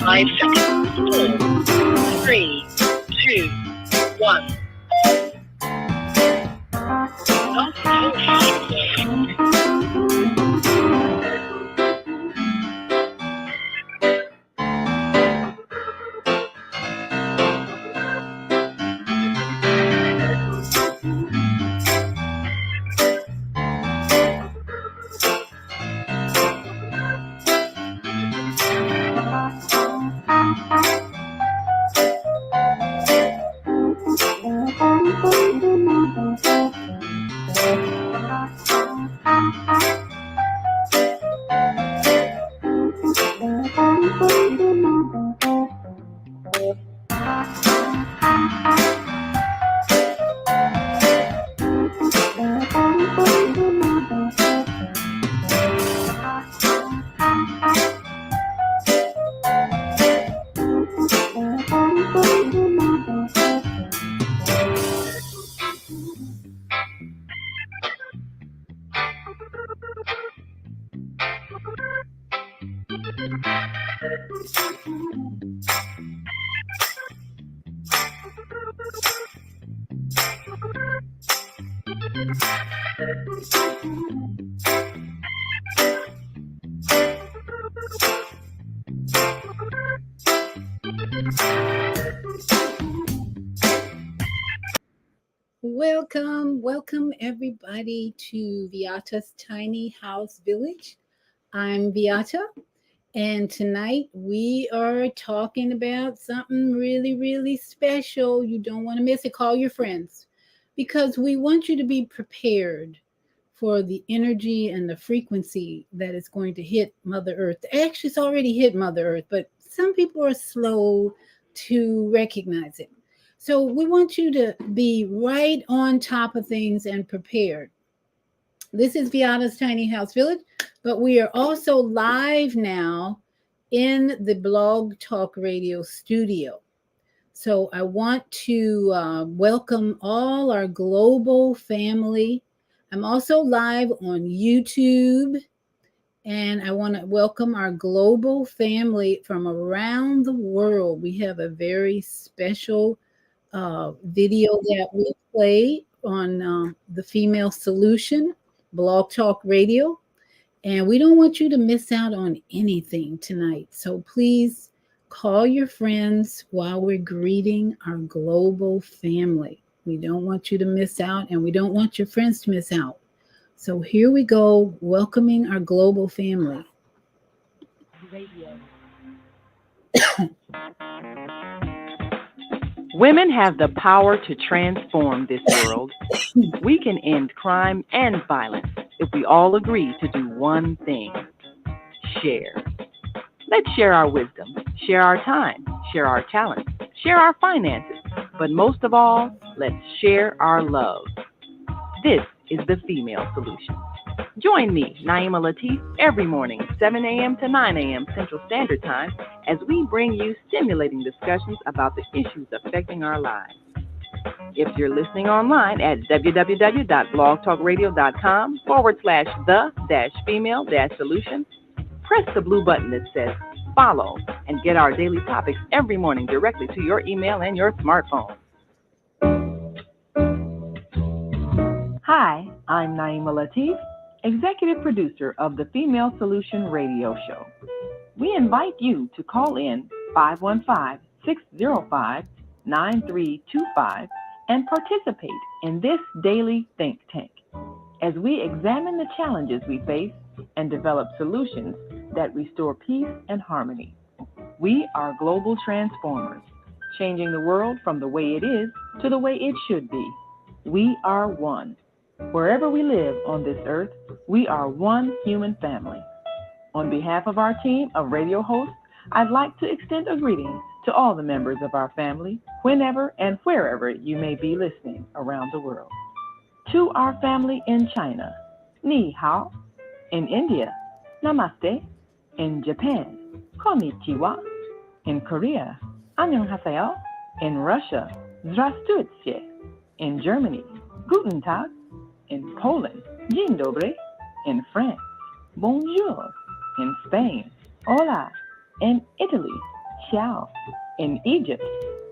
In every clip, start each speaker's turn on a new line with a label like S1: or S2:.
S1: 5 seconds. 4, 3, 2, 1.
S2: Welcome everybody to Viata's Tiny House Village. I'm Viata, and tonight we are talking about something really special. You don't want to miss it. Call your friends because we want you to be prepared for the energy and the frequency that is going to hit Mother Earth. Actually, it's already hit Mother Earth, but some people are slow to recognize it. So we want you to be right on top of things and prepared. This is Viata's Tiny House Village, but we are also live now in the Blog Talk Radio studio. So I want to welcome all our global family. I'm also live on YouTube, and I want to welcome our global family from around the world. We have a very special video that we play on the Female Solution, Blog Talk Radio. And we don't want you to miss out on anything tonight. So please call your friends while we're greeting our global family. We don't want you to miss out, and we don't want your friends to miss out. So here we go, welcoming our global family.
S3: Women have the power to transform this world. We can end crime and violence if we all agree to do one thing: share. Let's share our wisdom, share our time, share our talents, share our finances, but most of all, let's share our love. This is the Female Solution. Join me, Naima Latif, every morning, 7 a.m. to 9 a.m. Central Standard Time, as we bring you stimulating discussions about the issues affecting our lives. If you're listening online at www.blogtalkradio.com/the-female-solution, press the blue button that says follow and get our daily topics every morning directly to your email and your smartphone. Hi, I'm Naima Latif, executive producer of the Female Solution radio show. We invite you to call in 515-605-9325 and participate in this daily think tank as we examine the challenges we face and develop solutions that restore peace and harmony. We are global transformers, changing the world from the way it is to the way it should be. We are one. Wherever we live on this earth, we are one human family. On behalf of our team of radio hosts, I'd like to extend a greeting to all the members of our family, whenever and wherever you may be listening around the world. To our family in China, Ni Hao. In India, Namaste. In Japan, Konnichiwa. In Korea, Annyeonghaseyo. In Russia, Здравствуйте. In Germany, Guten Tag. In Poland, Dzień dobry. In France, Bonjour. In Spain, Hola. In Italy, Ciao. In Egypt,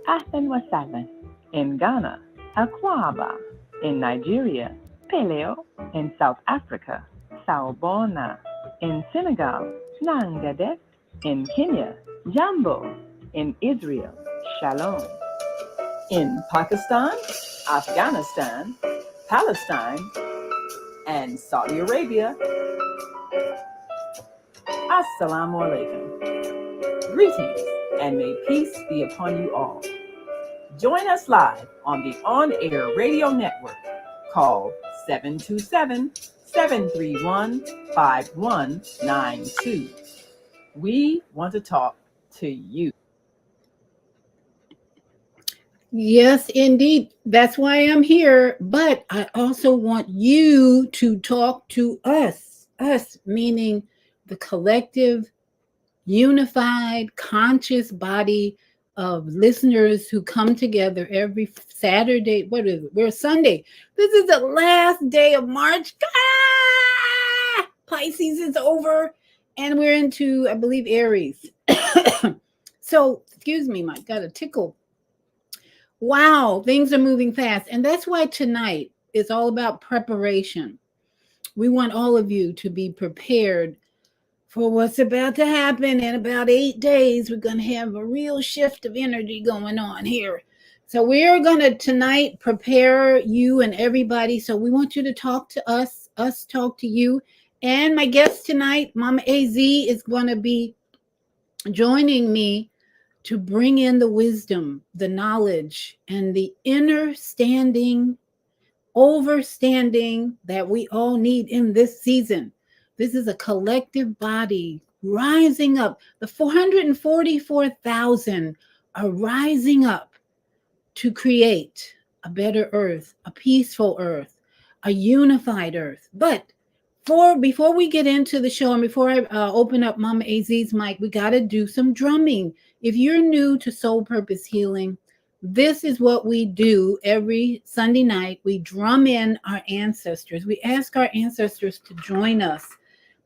S3: Ahlan wa Sahlan. In Ghana, Akwaba. In Nigeria, Paleo. In South Africa, Sawubona. In Senegal, Nangadet. In Kenya, Jambo. In Israel, Shalom. In Pakistan, Afghanistan, Palestine, and Saudi Arabia, Assalamu alaikum. Greetings, and may peace be upon you all. Join us live on the on-air radio network called 727-731-5192. We want to talk to you.
S2: Yes, indeed. That's why I'm here. But I also want you to talk to us. Us, meaning the collective, unified, conscious body of listeners who come together every Saturday. What is it? We're Sunday. This is the last day of March. Pisces is over. And we're into, I believe, Aries. So, excuse me, Mike, got a tickle. Wow, things are moving fast. And that's why tonight is all about preparation. We want all of you to be prepared for what's about to happen. In about 8 days, we're going to have a real shift of energy going on here. So we're going to tonight prepare you and everybody. So we want you to talk to us talk to you. And my guest tonight, Mama AZ, is going to be joining me to bring in the wisdom, the knowledge, and the understanding, overstanding that we all need in this season. This is a collective body rising up. The 444,000 are rising up to create a better earth, a peaceful earth, a unified earth. But before we get into the show and before I open up Mama AZ's mic, we got to do some drumming. If you're new to Soul Purpose Healing, this is what we do every Sunday night. We drum in our ancestors. We ask our ancestors to join us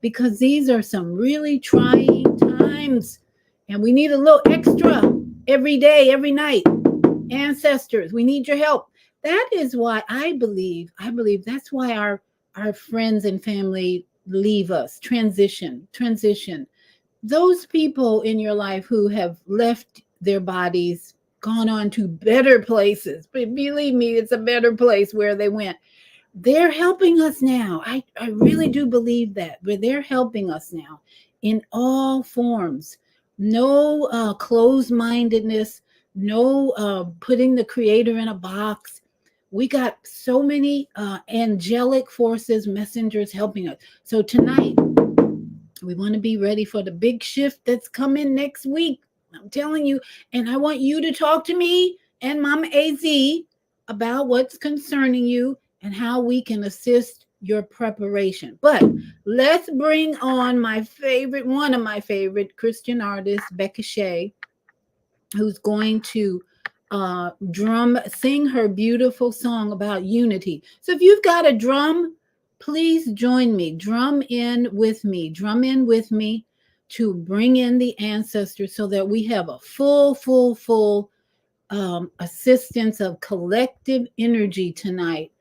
S2: because these are some really trying times. And we need a little extra every day, every night. Ancestors, we need your help. That is why I believe that's why our friends and family leave us, transition. Those people in your life who have left their bodies, gone on to better places, but believe me, it's a better place where they went. They're helping us now. I really do believe that, but they're helping us now in all forms. No closed-mindedness, no putting the creator in a box. We got so many angelic forces, messengers helping us. So tonight, we want to be ready for the big shift that's coming next week. I'm telling you. And I want you to talk to me and Mama AZ about what's concerning you and how we can assist your preparation. But let's bring on one of my favorite Christian artists, Becca Shea, who's going to sing her beautiful song about unity. So if you've got a drum, please join me. Drum in with me to bring in the ancestors so that we have a full assistance of collective energy tonight,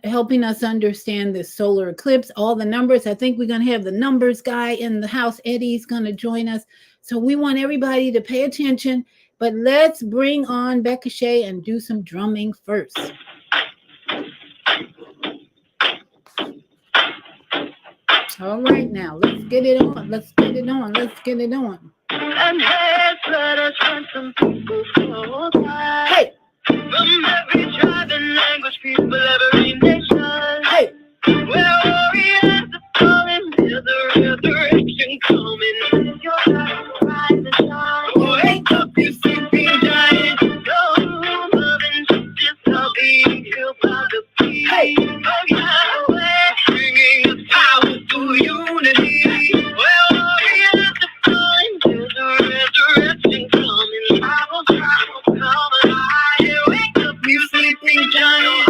S2: helping us understand this solar eclipse, all the numbers. I think we're going to have the numbers guy in the house. Eddie's going to join us. So we want everybody to pay attention. But let's bring on Becca Shea and do some drumming first. All right, now let's get it on. And
S1: let's let us run some people for life.
S2: Hey!
S1: From every tribe and language, people, every nation.
S2: Hey!
S1: We're warriors of falling, feel the resurrection coming. Your light will rise and shine. Wake up, you sleeping giant. Go home, loving just how be you by the peace.
S2: Hey!
S1: Oh, Yahweh, bringing us power through unity. We're warriors of falling, feel the resurrection coming. Travel, come alive. Wake up, you sleeping giant.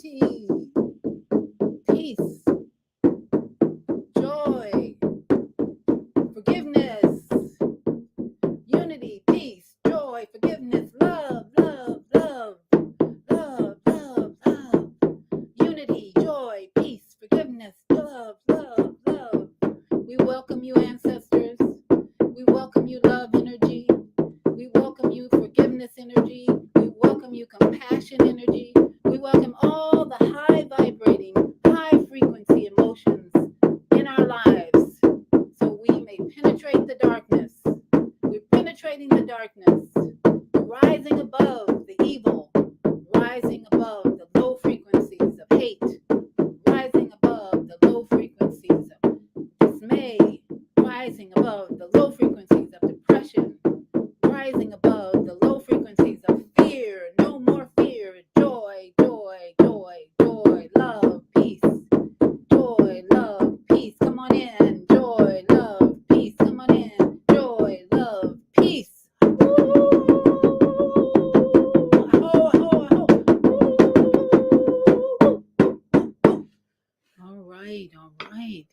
S2: unity, peace, joy, forgiveness, unity, peace, joy, forgiveness, love, love, love, love, love, love, unity, joy, peace, forgiveness, love, love, love. We welcome you, ancestors. We welcome you, love energy. We welcome you, forgiveness energy. We welcome you, compassion energy. We welcome all the high vibrating, high frequency emotions in our lives so we may penetrate the darkness. We're penetrating the darkness, rising above the evil, rising above the low frequencies of hate, rising above the low frequencies of dismay, rising above the low frequencies of depression, rising above the low frequencies of fear. No more fear. Joy, joy, joy, joy, love, peace. Joy, love, peace. Come on in. Joy, love, peace. Come on in. Joy, love, peace. Woo! Aho, aho, aho. Woo! All right, all right.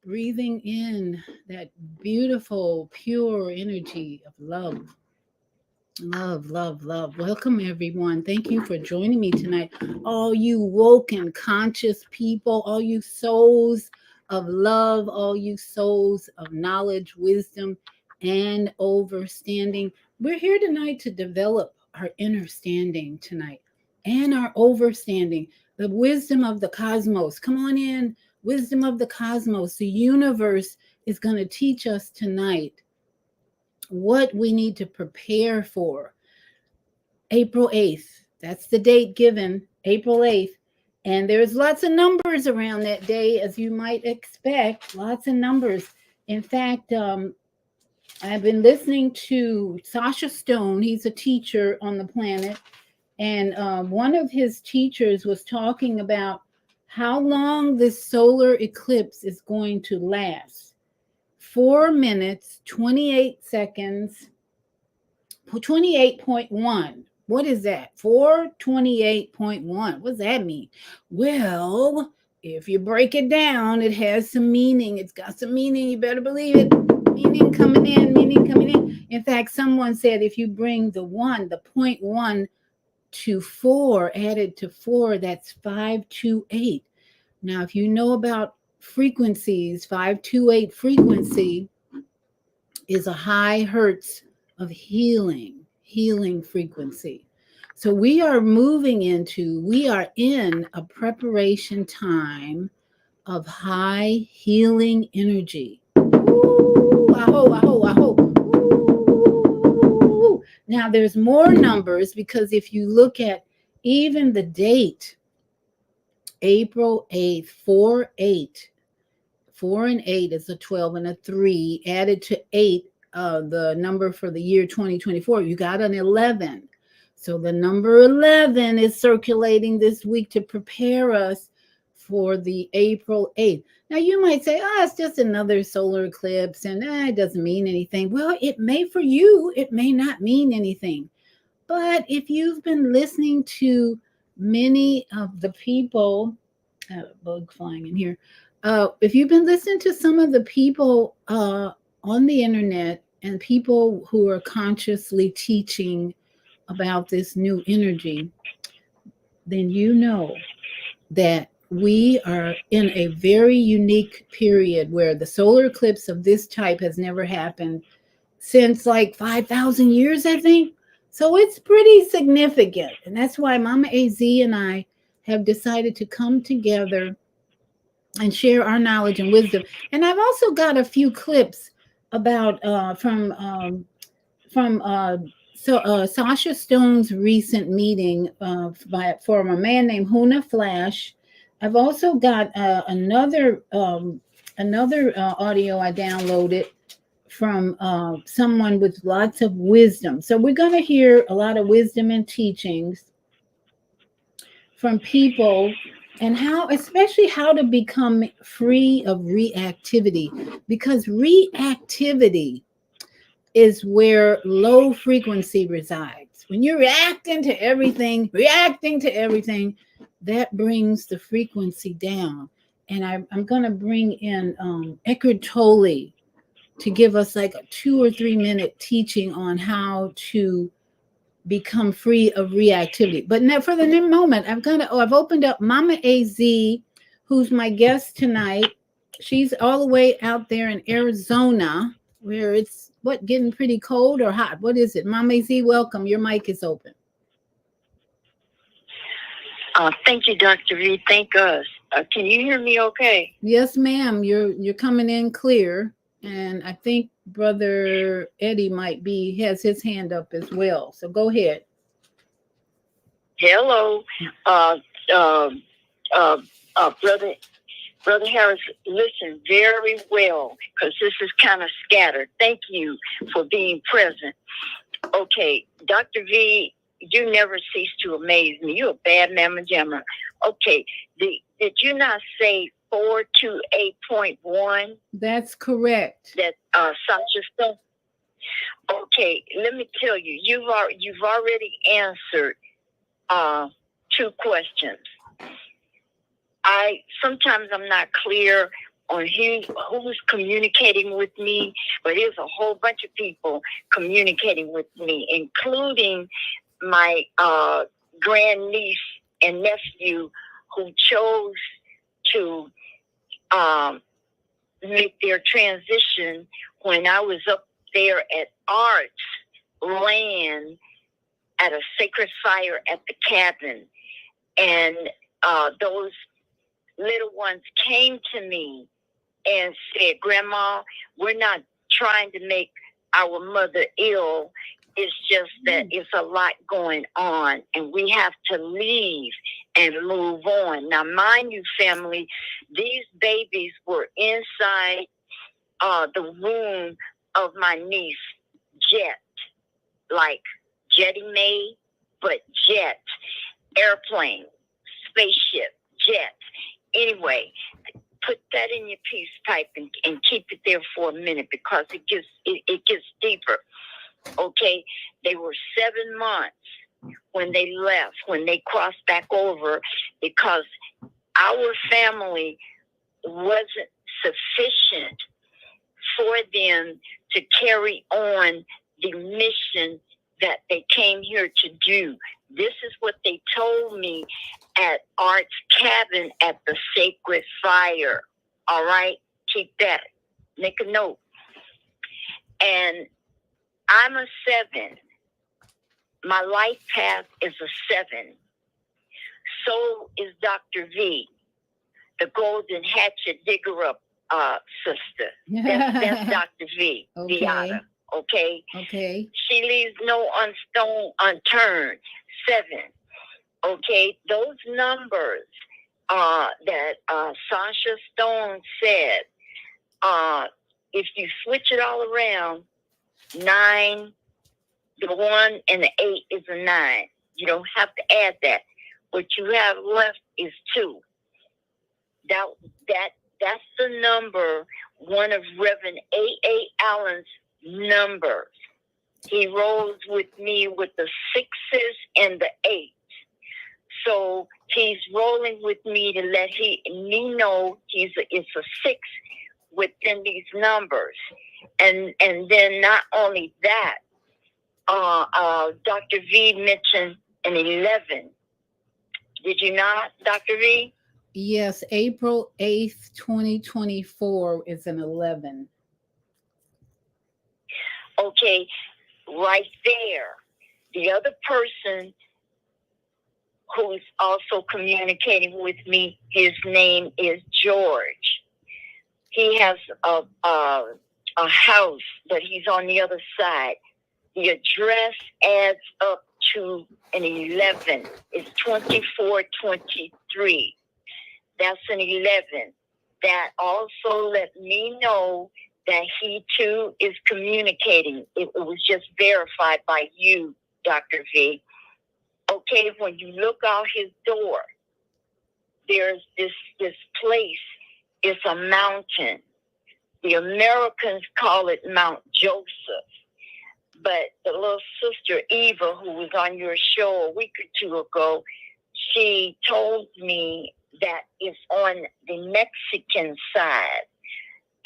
S2: Breathing in that beautiful, pure energy of love. Love, love, love. Welcome, everyone. Thank you for joining me tonight. All you woke and conscious people, all you souls of love, all you souls of knowledge, wisdom, and overstanding. We're here tonight to develop our understanding tonight and our overstanding, the wisdom of the cosmos. Come on in, wisdom of the cosmos. The universe is going to teach us tonight what we need to prepare for. April 8th, that's the date given, April 8th. And there's lots of numbers around that day, as you might expect, lots of numbers. In fact, I've been listening to Sasha Stone. He's a teacher on the planet. And one of his teachers was talking about how long this solar eclipse is going to last. 4 minutes, 28 seconds, 28.1. What is that? 428.1. What does that mean? Well, if you break it down, it has some meaning. It's got some meaning. You better believe it. Meaning coming in, meaning coming in. In fact, someone said if you bring the one, the 0.1 to 4, added to 4, that's 528. Now, if you know about frequencies, 528 frequency is a high hertz of healing frequency. So we are in a preparation time of high healing energy. Ooh, aho, aho, aho. Ooh. Now there's more numbers because if you look at even the date, April 8th, 4/8. 4 and 8 is a 12 and a 3. Added to 8, the number for the year 2024, you got an 11. So the number 11 is circulating this week to prepare us for the April 8th. Now you might say, oh, it's just another solar eclipse and it doesn't mean anything. Well, it may for you, it may not mean anything. But if you've been listening to many of the people, a bug flying in here, if you've been listening to some of the people on the internet and people who are consciously teaching about this new energy, then you know that we are in a very unique period where the solar eclipse of this type has never happened since like 5,000 years, I think. So it's pretty significant. And that's why Mama AZ and I have decided to come together and share our knowledge and wisdom. And I've also got a few clips about Sasha Stone's recent meeting from a man named Huna Flash. I've also got another audio I downloaded from someone with lots of wisdom. So we're going to hear a lot of wisdom and teachings from people and especially how to become free of reactivity, because reactivity is where low frequency resides. When you're reacting to everything, that brings the frequency down. And I'm going to bring in Eckhart Tolle to give us like a 2 or 3 minute teaching on how to become free of reactivity. But now for the moment, I've opened up Mama AZ, who's my guest tonight. She's all the way out there in Arizona, where it's getting pretty cold or hot. What is it? Mama AZ, welcome. Your mic is open.
S1: Thank you, Dr. V. Thank us. Can you hear me okay?
S2: Yes, ma'am. You're coming in clear. And I think Brother Eddie has his hand up as well. So go ahead.
S1: Hello, Brother Harris. Listen very well, because this is kind of scattered. Thank you for being present. Okay, Dr. V, you never cease to amaze me. You're a bad mamma jamma. Okay, did you not say 428.1?
S2: That's correct.
S1: That Sasha Stone. Okay, let me tell you, you've already answered 2 questions. Sometimes I'm not clear on who's communicating with me, but there's a whole bunch of people communicating with me, including my grandniece and nephew, who chose to make their transition when I was up there at Arts Land at a sacred fire at the cabin. And those little ones came to me and said, Grandma, we're not trying to make our mother ill. It's just that it's a lot going on, and we have to leave and move on. Now, mind you, family, these babies were inside the womb of my niece, Jet, like Jetty Mae, but Jet, airplane, spaceship, Jet. Anyway, put that in your peace pipe and keep it there for a minute, because it gets deeper. Okay, they were 7 months when they left, when they crossed back over, because our family wasn't sufficient for them to carry on the mission that they came here to do. This is what they told me at Art's cabin at the sacred fire. All right, keep that. Make a note. And I'm a 7. My life path is a 7. So is Dr. V, the golden hatchet digger up sister. That's Dr. V,
S2: Okay.
S1: Viata. Okay?
S2: Okay.
S1: She leaves no stone unturned. 7. Okay? Those numbers that Sasha Stone said, if you switch it all around, 9, the 1 and the 8 is a 9. You don't have to add that. What you have left is 2. That's the number, one of Reverend A.A. Allen's numbers. He rolls with me with the 6s and the 8s. So he's rolling with me to let me know it's a 6 within these numbers. And then not only that, Dr. V mentioned an 11. Did you not, Dr. V?
S2: Yes, April 8th, 2024 is an 11.
S1: Okay, right there. The other person who's also communicating with me, his name is George. He has a house, but he's on the other side. The address adds up to an 11. It's 2423. That's an 11. That also let me know that he too is communicating. It was just verified by you, Dr. V. Okay, when you look out his door, there's this place. It's a mountain. The Americans call it Mount Joseph. But the little sister, Eva, who was on your show a week or two ago, she told me that it's on the Mexican side.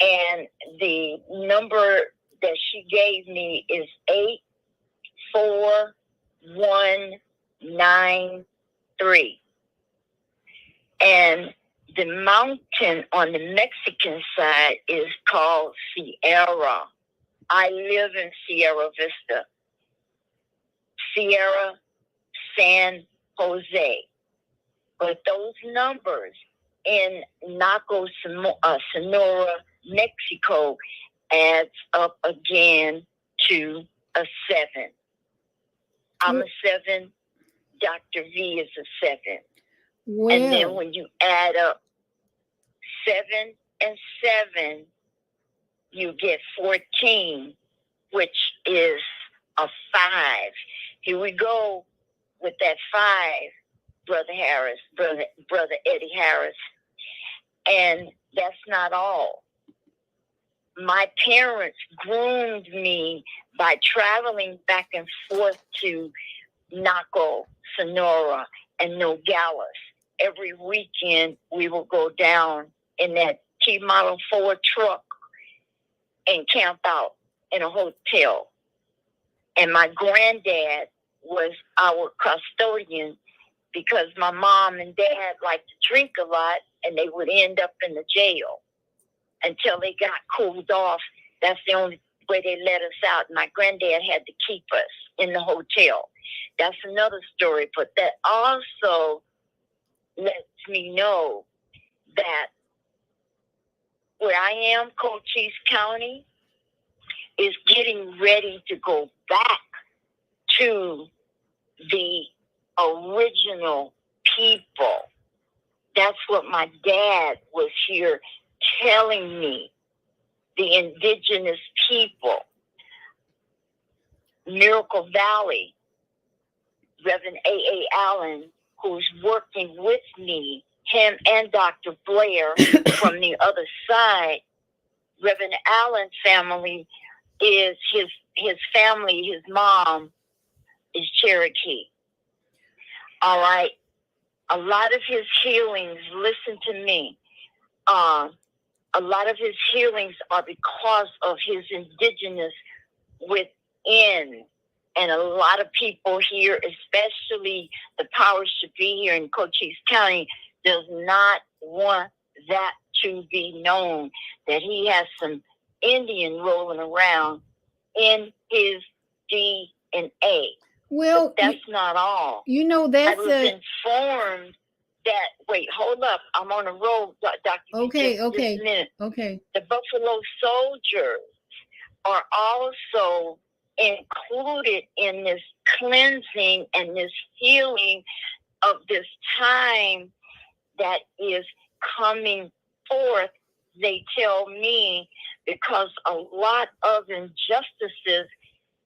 S1: And the number that she gave me is 84193. And the mountain on the Mexican side is called Sierra. I live in Sierra Vista. Sierra San Jose. But those numbers in Naco, Sonora, Mexico adds up again to a 7. I'm a 7. Dr. V is a 7.
S2: Well,
S1: and then when you add up 7 and 7, you get 14, which is a 5. Here we go with that 5, Brother Harris, Brother Eddie Harris. And that's not all. My parents groomed me by traveling back and forth to Naco, Sonora, and Nogales. Every weekend, we would go down in that T-Model 4 truck and camp out in a hotel. And my granddad was our custodian because my mom and dad liked to drink a lot, and they would end up in the jail until they got cooled off. That's the only way they let us out. My granddad had to keep us in the hotel. That's another story, but that also lets me know that where I am, Cochise County, is getting ready to go back to the original people. That's what my dad was here telling me. The indigenous people. Miracle Valley, Reverend A.A. Allen, who's working with me, him and Dr. Blair from the other side. Reverend Allen's family is his family, his mom is Cherokee. All right. A lot of his healings, listen to me, a lot of his healings are because of his indigenous within. And a lot of people here, especially the powers to be here in Cochise County, does not want that to be known, that he has some Indian rolling around in his DNA.
S2: Well,
S1: but that's not all.
S2: You know, that's
S1: I was informed that, wait, hold up, I'm on a roll, Dr.
S2: Okay,
S1: just a minute.
S2: Okay.
S1: The Buffalo Soldiers are also included in this cleansing and this healing of this time that is coming forth, they tell me, because a lot of injustices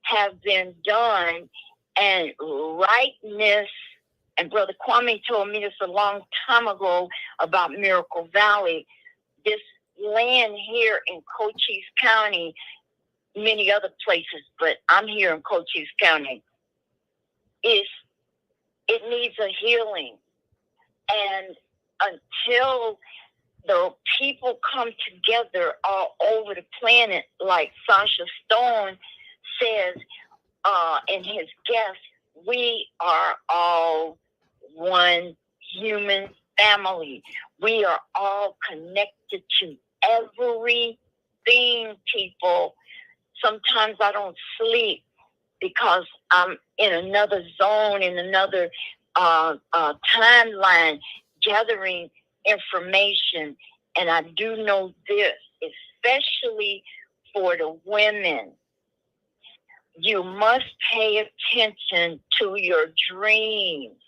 S1: have been done, and rightness, and Brother Kwame told me this a long time ago about Miracle Valley. This land here in Cochise County, many other places, but I'm here in Cochise County, it needs a healing. And until the people come together all over the planet, like Sasha Stone says in his guest, we are all one human family. We are all connected to everything, people. Sometimes I don't sleep because I'm in another zone, in another timeline, gathering information. And I do know this, especially for the women. You must pay attention to your dreams,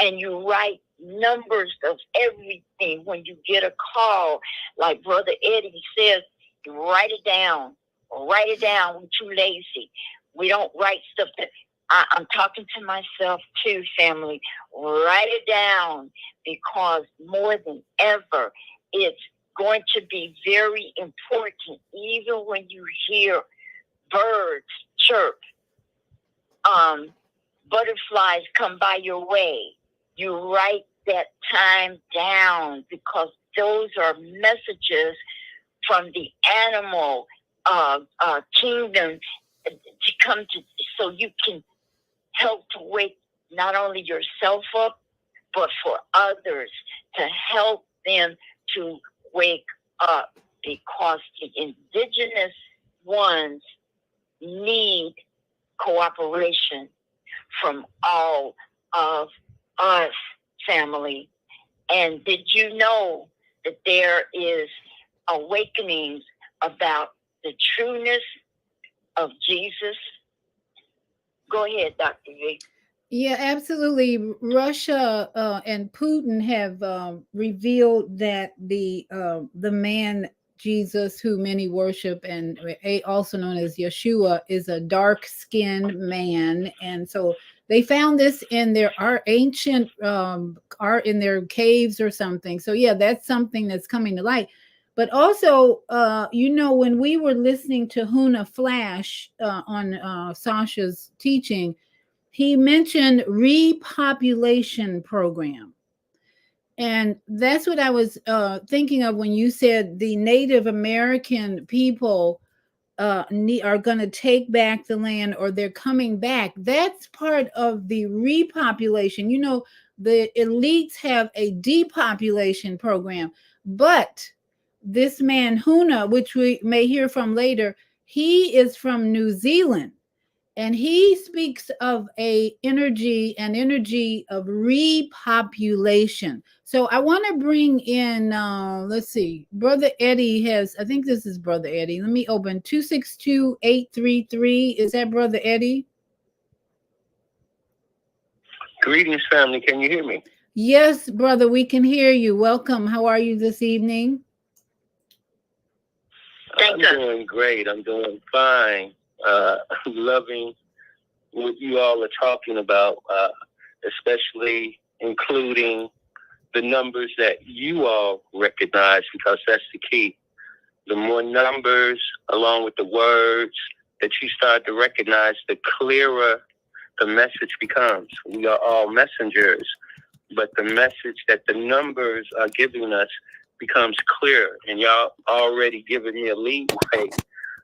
S1: and you write numbers of everything. When you get a call, like Brother Eddie says, you write it down. Write it down. We're too lazy. We don't write stuff that I'm talking to myself too, family. Write it down, because more than ever, it's going to be very important. Even when you hear birds chirp, butterflies come by your way. You write that time down because those are messages from the animal kingdom to come to, so you can help to wake not only yourself up, but for others to help them to wake up, because the indigenous ones need cooperation from all of us, family. And did you know that there is awakenings about the trueness of Jesus? Go ahead, Dr. V.
S2: Yeah, absolutely. Russia and Putin have revealed that the man Jesus, who many worship, and also known as Yeshua, is a dark-skinned man, and so they found this in their our ancient art in their caves or something. So yeah, that's something that's coming to light. But also, when we were listening to Huna Flash on Sasha's teaching, he mentioned repopulation program, and that's what I was thinking of when you said the Native American people are going to take back the land, or they're coming back. That's part of the repopulation. The elites have a depopulation program, but this man Huna, which we may hear from later, he is from New Zealand, and he speaks of an energy of repopulation. So I want to bring in let's see, Brother Eddie has, I think this is Brother Eddie. Let me open 262-833. Is that Brother Eddie?
S4: Greetings, family. Can you hear me?
S2: Yes, brother, we can hear you. Welcome. How are you this evening?
S4: I'm doing great. I'm doing fine. Loving what you all are talking about, especially including the numbers that you all recognize, because that's the key. The more numbers, along with the words that you start to recognize, the clearer the message becomes. We are all messengers, but the message that the numbers are giving us becomes clear. And y'all already giving me a leeway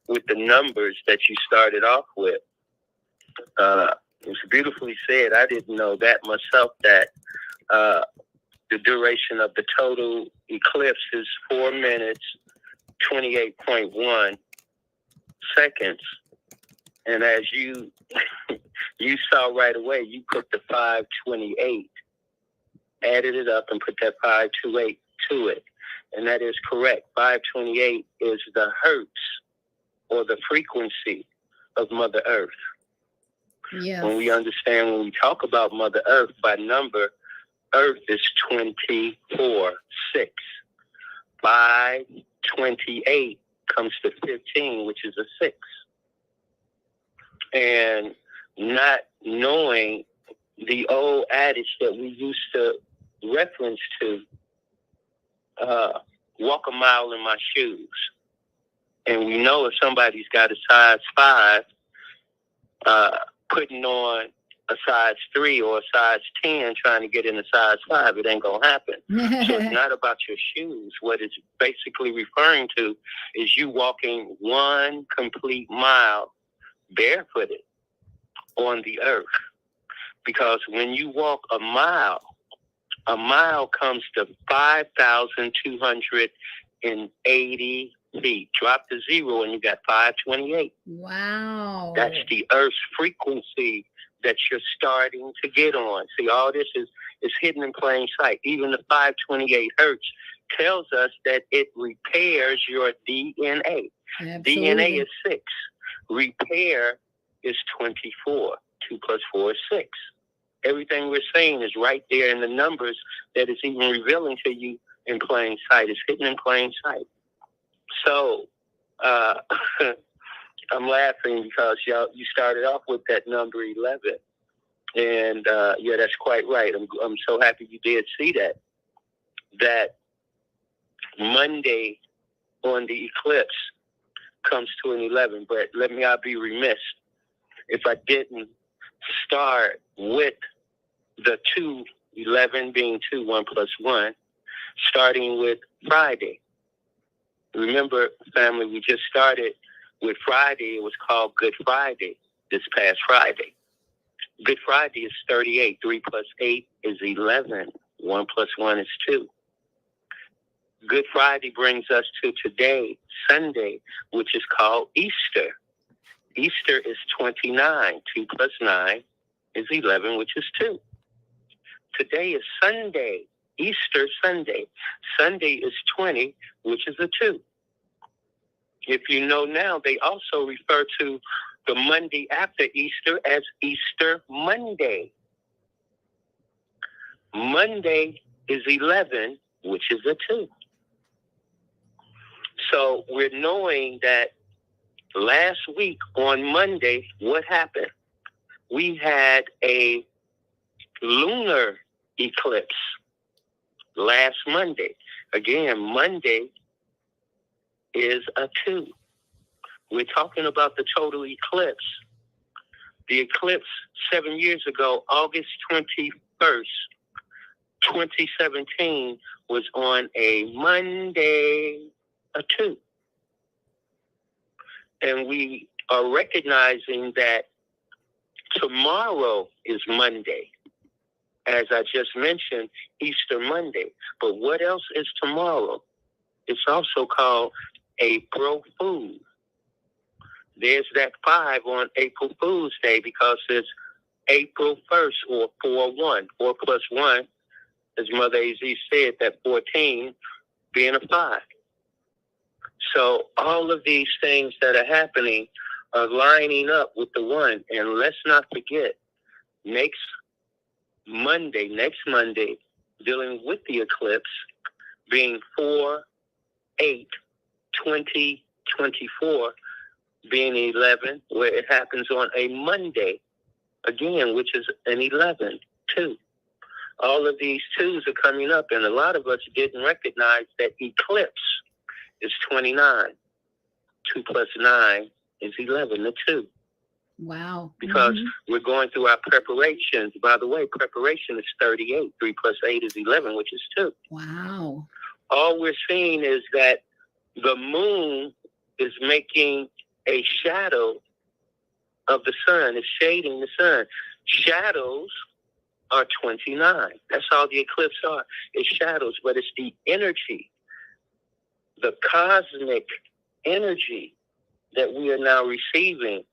S4: with the numbers that you started off with. It was beautifully said. I didn't know that myself, that the duration of the total eclipse is 4 minutes, 28.1 seconds. And as you saw right away, you put the 528, added it up and put that 528 to it. And that is correct. 528 is the hertz, or the frequency of Mother Earth.
S2: Yes.
S4: When we talk about Mother Earth by number, Earth is 24/6. 528 comes to 15, which is a 6. And not knowing the old adage that we used to reference to, walk a mile in my shoes. And we know if somebody's got a size 5, putting on a size 3 or a size 10, trying to get in a size 5, it ain't going to happen. So it's not about your shoes. What it's basically referring to is you walking 1 complete mile barefooted on the earth. Because when you walk a mile comes to 5,280 feet. Drop the 0 and you got 528.
S2: Wow.
S4: That's the Earth's frequency that you're starting to get on. See, all this is hidden in plain sight. Even the 528 hertz tells us that it repairs your DNA.
S2: Absolutely.
S4: DNA is 6. Repair is 24. 2 plus 4 is 6. Everything we're saying is right there in the numbers that it's even revealing to you in plain sight. It's hidden in plain sight. So I'm laughing because you started off with that number 11. And yeah, that's quite right. I'm so happy you did see that. That Monday on the eclipse comes to an 11. But let me not be remiss if I didn't start with the 2, 11 being 2, 1 plus 1, starting with Friday. Remember, family, we just started with Friday. It was called Good Friday this past Friday. Good Friday is 38. 3 plus 8 is 11. 1 plus 1 is 2. Good Friday brings us to today, Sunday, which is called Easter. Easter is 29. 2 plus 9 is 11, which is 2. Today is Sunday, Easter Sunday. Sunday is 20, which is a 2. If you know now, they also refer to the Monday after Easter as Easter Monday. Monday is 11, which is a 2. So we're knowing that last week on Monday, what happened? We had a lunar eclipse last Monday. Again, Monday is a 2. We're talking about the total eclipse. The eclipse 7 years ago, August 21st, 2017, was on a Monday, a 2. And we are recognizing that tomorrow is Monday. As I just mentioned, Easter Monday. But what else is tomorrow? It's also called April Fool's. There's that 5 on April Fool's Day because it's April 1st or 4-1. 4 plus 1, as Mother AZ said, that 14 being a 5. So all of these things that are happening are lining up with the 1. And let's not forget, next Monday, dealing with the eclipse, being 4/8/2024, being 11, where it happens on a Monday, again, which is an 11, 2. All of these 2s are coming up, and a lot of us didn't recognize that eclipse is 29. 2 plus 9 is 11, the 2.
S2: Wow.
S4: Because we're going through our preparations. By the way, preparation is 38. 3 plus 8 is 11, which is 2.
S2: Wow.
S4: All we're seeing is that the moon is making a shadow of the sun. It's shading the sun. Shadows are 29. That's all the eclipse are. It's shadows, but it's the energy, the cosmic energy that we are now receiving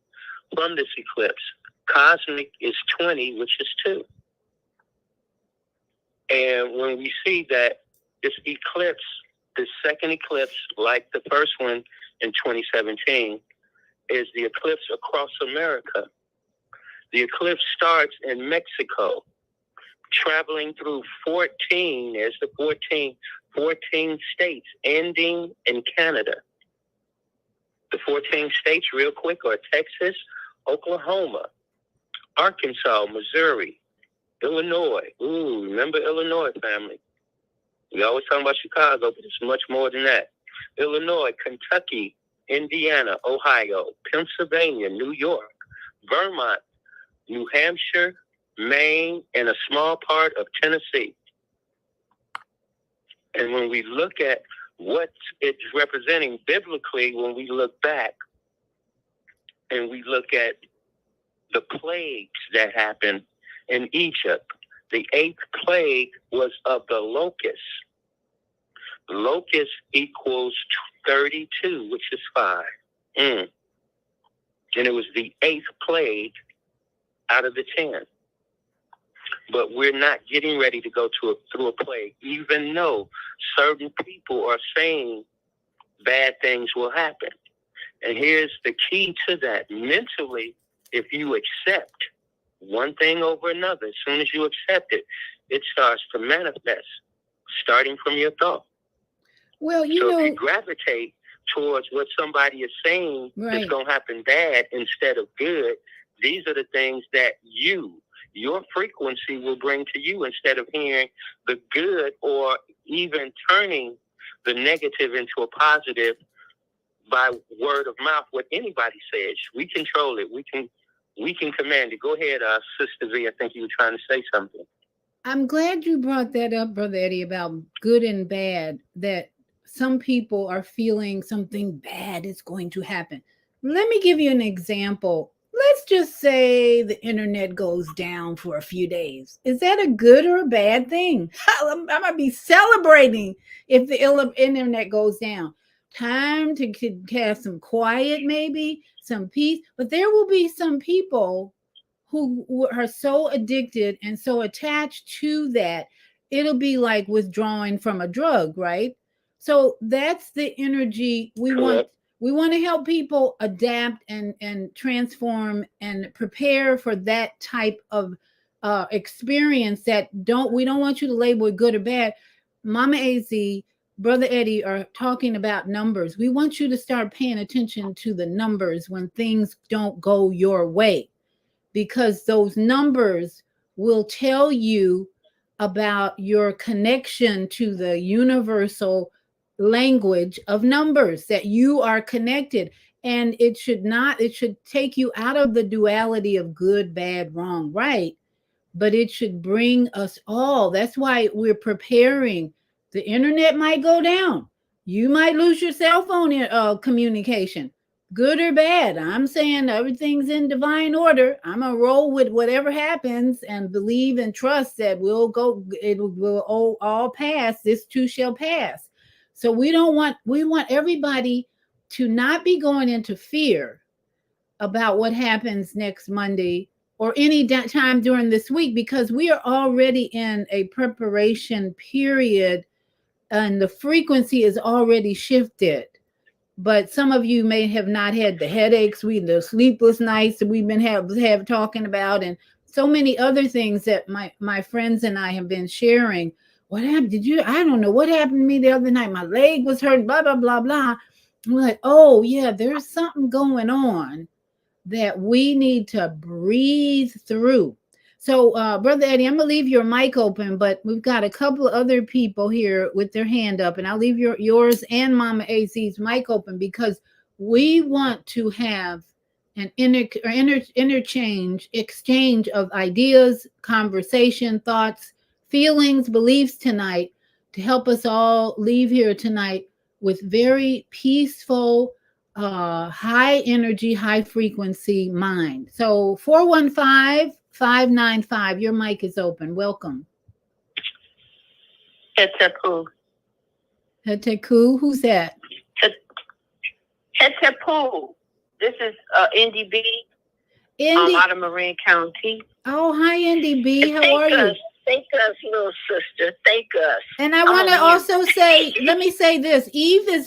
S4: from this eclipse. Cosmic is 20, which is 2. And when we see that this eclipse, the second eclipse, like the first one in 2017, is the eclipse across America. The eclipse starts in Mexico, traveling through 14, there's the 14 states, ending in Canada. The 14 states, real quick, are Texas, Oklahoma, Arkansas, Missouri, Illinois. Ooh, remember Illinois, family? We always talk about Chicago, but it's much more than that. Illinois, Kentucky, Indiana, Ohio, Pennsylvania, New York, Vermont, New Hampshire, Maine, and a small part of Tennessee. And when we look at what it's representing biblically, when we look back and we look at the plagues that happened in Egypt, the 8th plague was of the locust. Locust equals 32, which is 5. And it was the 8th plague out of the 10. But we're not getting ready to go through a plague, even though certain people are saying bad things will happen. And here's the key to that. Mentally, if you accept one thing over another, as soon as you accept it, it starts to manifest, starting from your thought.
S2: Well,
S4: if you gravitate towards what somebody is saying is going to happen bad instead of good, these are the things that your frequency will bring to you instead of hearing the good or even turning the negative into a positive by word of mouth. What anybody says, we control it. We can we can command it. Go ahead, Sister V. I think you were trying to say something.
S2: I'm glad you brought that up, Brother Eddie, about good and bad, that some people are feeling something bad is going to happen. Let me give you an example. Let's just say the internet goes down for a few days. Is that a good or a bad thing? I'm going to be celebrating if the internet goes down. Time to have some quiet, maybe some peace. But there will be some people who are so addicted and so attached to that, it'll be like withdrawing from a drug, right? So that's the energy we want. We want to help people adapt and transform and prepare for that type of experience. That don't we don't want you to label it good or bad. Mama Az, Brother Eddie are talking about numbers. We want you to start paying attention to the numbers when things don't go your way, because those numbers will tell you about your connection to the universal language of numbers, that you are connected. And it should take you out of the duality of good, bad, wrong, right, but it should bring us all. That's why we're preparing. The internet might go down. You might lose your cell phone communication. Good or bad. I'm saying everything's in divine order. I'm gonna roll with whatever happens and believe and trust that it will all pass. This too shall pass. So we want everybody to not be going into fear about what happens next Monday or any time during this week, because we are already in a preparation period and the frequency is already shifted. But some of you may have not had the headaches, the sleepless nights that we've been have talking about, and so many other things that my friends and I have been sharing. What happened? I don't know what happened to me the other night. My leg was hurting, blah, blah, blah, blah. I'm like, oh yeah, there's something going on that we need to breathe through. So, Brother Eddie, I'm gonna leave your mic open, but we've got a couple of other people here with their hand up, and I'll leave yours and Mama AZ's mic open, because we want to have an exchange of ideas, conversation, thoughts, feelings, beliefs tonight, to help us all leave here tonight with very peaceful, high energy, high frequency mind. So 415-595, your mic is open. Welcome.
S5: Hetepu.
S2: Heteku, who's that?
S5: Hetepu. This is Indy B.
S2: Indy.
S5: Out of Marin County.
S2: Oh, hi, Indy B. How are you?
S5: Thank us, little sister. Thank us.
S2: And I want to also say, let me say this. Eve has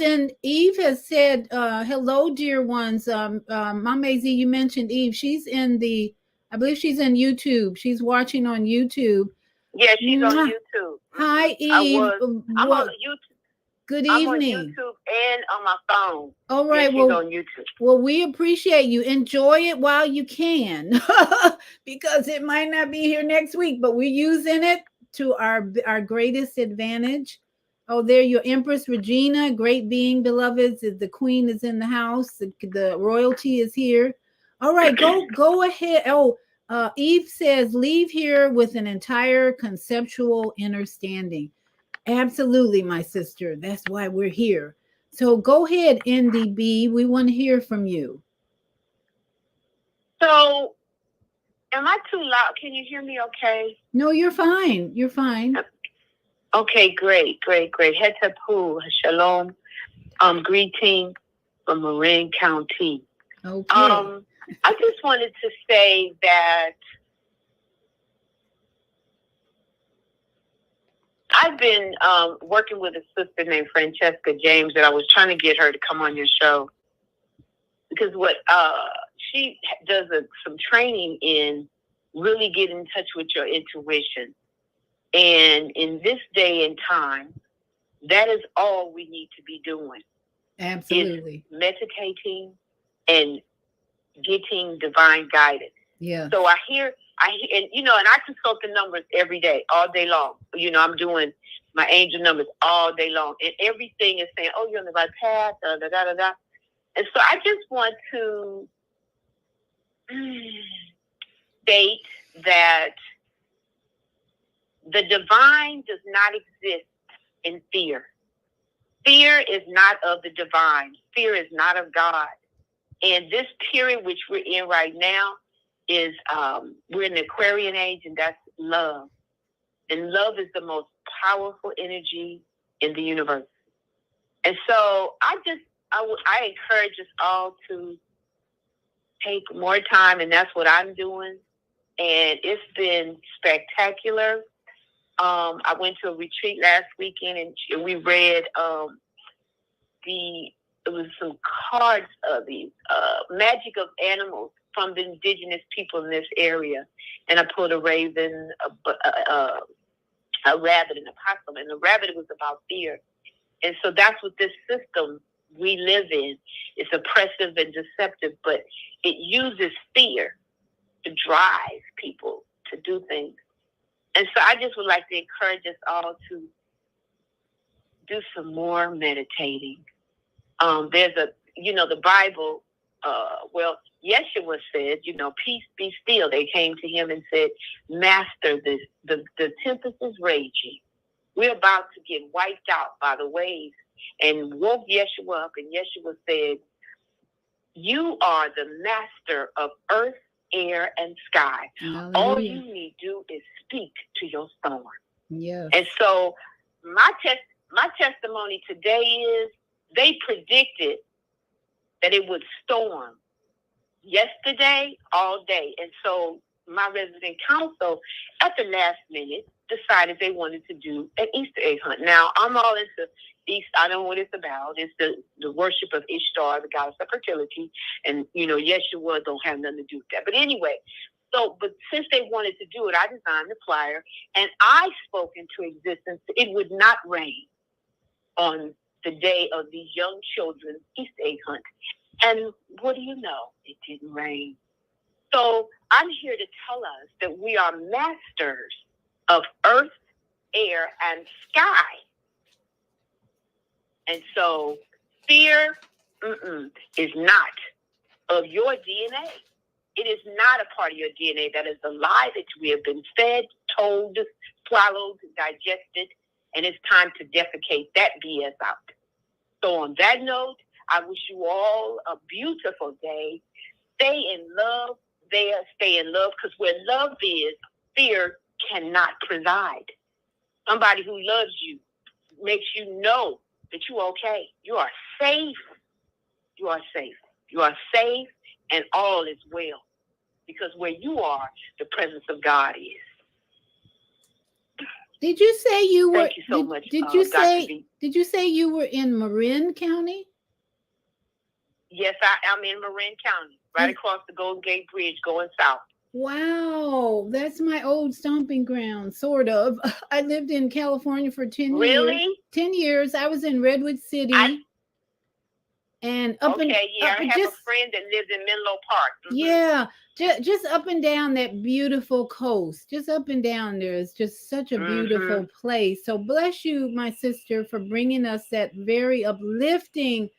S2: said, hello, dear ones. Mom AZ, you mentioned Eve. I believe she's in YouTube. She's watching on YouTube.
S5: Yeah, she's on YouTube.
S2: Hi, Eve.
S5: I'm on YouTube.
S2: Good evening.
S5: I'm on YouTube and on my phone.
S2: All right.
S5: She's on YouTube.
S2: Well, we appreciate you. Enjoy it while you can, because it might not be here next week, but we're using it to our greatest advantage. Oh, there, your Empress Regina, great being, beloveds. The Queen is in the house. The royalty is here. All right, go ahead. Oh, Eve says, leave here with an entire conceptual understanding. Absolutely, my sister. That's why we're here. So go ahead, NDB. We want to hear from you.
S5: So, am I too loud? Can you hear me okay?
S2: No, you're fine. You're fine.
S5: Okay, great. Hetepu, shalom. Greeting from Marin County.
S2: Okay.
S5: I just wanted to say that I've been working with a sister named Francesca James, and I was trying to get her to come on your show, because what she does some training in really get in touch with your intuition. And in this day and time, that is all we need to be doing.
S2: Absolutely.
S5: Is meditating and getting divine guidance.
S2: Yeah.
S5: So I hear, and I consult the numbers every day, all day long. I'm doing my angel numbers all day long, and everything is saying, "Oh, you're on the right path." And so I just want to state that the divine does not exist in fear. Fear is not of the divine. Fear is not of God. And this period which we're in right now is we're in the Aquarian age, and that's love. And love is the most powerful energy in the universe. And so I encourage us all to take more time, and that's what I'm doing. And it's been spectacular. I went to a retreat last weekend, and we read it was some cards of the magic of animals from the indigenous people in this area. And I pulled a raven, a rabbit, and a possum. And the rabbit was about fear. And so that's what this system we live in. It's oppressive and deceptive, but it uses fear to drive people to do things. And so I just would like to encourage us all to do some more meditating. There's the Bible, Yeshua said, peace be still. They came to him and said, Master, the tempest is raging. We're about to get wiped out by the waves. And woke Yeshua up, and Yeshua said, you are the master of earth, air, and sky. Hallelujah. All you need to do is speak to your storm.
S2: Yeah.
S5: And so my testimony today is they predicted that it would storm yesterday, all day. And so my resident council, at the last minute, decided they wanted to do an Easter egg hunt. Now, I'm all into Easter. I know what it's about. It's the worship of Ishtar, the goddess of fertility. And, Yeshua don't have nothing to do with that. But anyway, but since they wanted to do it, I designed the flyer, and I spoke into existence. It would not rain on the day of these young children's Easter egg hunt. And what do you know? It didn't rain. So I'm here to tell us that we are masters of earth, air, and sky. And so fear is not of your DNA. It is not a part of your DNA. That is a lie that we have been fed, told, swallowed, digested, and it's time to defecate that BS out. So on that note, I wish you all a beautiful day. Stay in love there. Stay in love, because where love is, fear cannot preside. Somebody who loves you makes you know that you're okay. You are safe. You are safe. You are safe, and all is well. Because where you are, the presence of God is.
S2: Did you say you were?
S5: Thank you so much.
S2: Did you say you were in Marin County?
S5: Yes, I'm in Marin County, right across the Golden Gate Bridge, going south.
S2: Wow, that's my old stomping ground, sort of. I lived in California for 10 years.
S5: Really?
S2: 10 years. I was in Redwood City. And up
S5: I have a friend that lives in Menlo Park. Mm-hmm.
S2: Yeah, just up and down that beautiful coast. Just up and down there is just such a beautiful place. So bless you, my sister, for bringing us that very uplifting,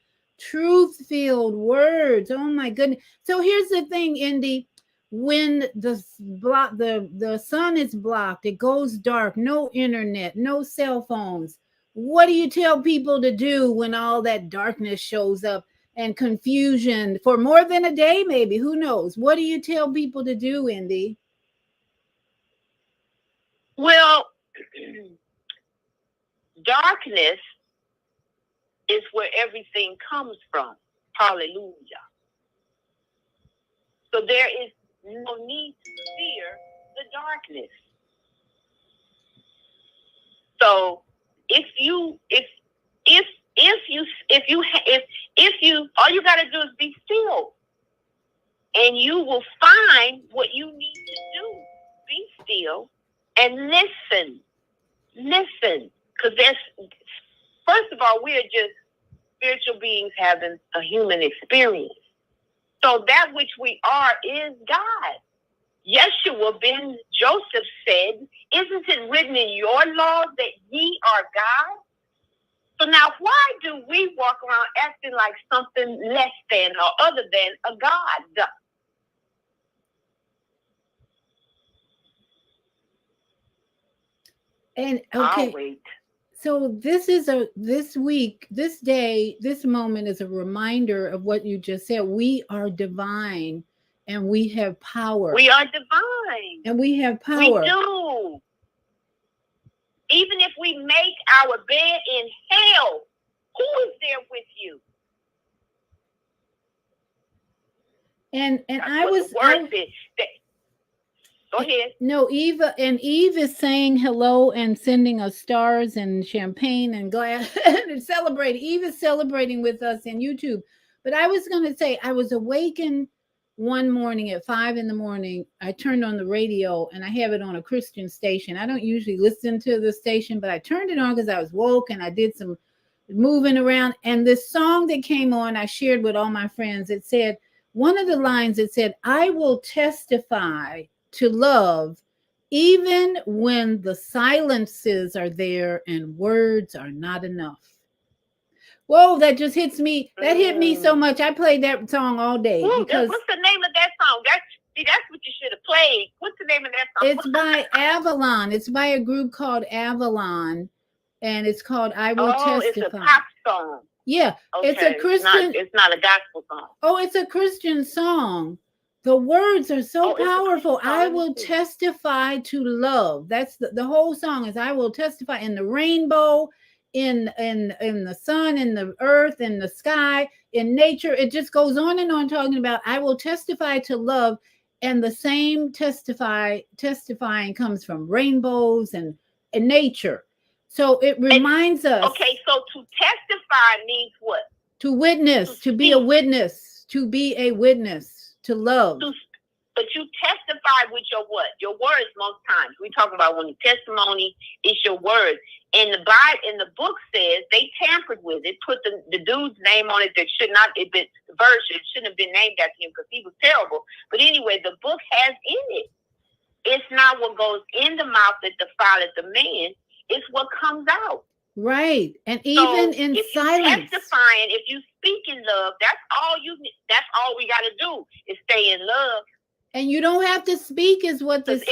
S2: truth-filled words. Oh my goodness. So here's the thing, Indy. When the sun is blocked, it goes dark, no internet, no cell phones. What do you tell people to do when all that darkness shows up and confusion for more than a day, maybe? Who knows? What do you tell people to do, Indy?
S5: Well, darkness is where everything comes from. Hallelujah. So there is no need to fear the darkness. So if you all you got to do is be still, and you will find what you need to do. Be still and listen, because first of all, we are just spiritual beings having a human experience. So that which we are is God. Yeshua ben Joseph said, isn't it written in your law that ye are God? So now why do we walk around acting like something less than or other than a God?
S2: And
S5: I'll
S2: okay,
S5: wait.
S2: so this week, this day, this moment is a reminder of what you just said. We are divine and we have power.
S5: We are divine.
S2: And we have
S5: We
S2: power.
S5: do. Even if we make our bed in hell, who is there with you?
S2: And
S5: That's
S2: I
S5: what
S2: was
S5: the word said. Go ahead.
S2: No, Eve is saying hello and sending us stars and champagne and glass and celebrating. Eve is celebrating with us in YouTube. But I was going to say, I was awakened one morning at 5 in the morning. I turned on the radio and I have it on a Christian station. I don't usually listen to the station, but I turned it on because I was woke and I did some moving around. And this song that came on, I shared with all my friends. It said, one of the lines, it said, I will testify to love even when the silences are there and words are not enough. Whoa, that just hits me. That hit me so much. I played that song all day.
S5: Ooh,
S2: because
S5: what's the name of that song? That's what you should have played. What's the name of that song?
S2: It's by Avalon. It's by a group called Avalon, and it's called I Will Testify.
S5: It's a pop song.
S2: Yeah,
S5: okay.
S2: It's a Christian.
S5: It's not a gospel song.
S2: Oh, it's a Christian song. The words are so powerful. I will testify to love. That's the whole song is I will testify in the rainbow, in the sun, in the earth, in the sky, in nature. It just goes on and on talking about I will testify to love. And the same testifying comes from rainbows and nature. So it reminds us.
S5: Okay, so to testify means what?
S2: To witness, to be a witness, to be a witness, to love.
S5: But you testify with your what? Your words most times. We talk about when the testimony is your words. And the Bible, in the book says they tampered with it, put the dude's name on it that should not have been, the version shouldn't have been named after him because he was terrible. But anyway, the book has in it. It's not what goes in the mouth that defileth the man. It's what comes out.
S2: Right. And even in silence.
S5: Testifying, if you speak in love, that's all we got to do is stay in love.
S2: And you don't have to speak is what this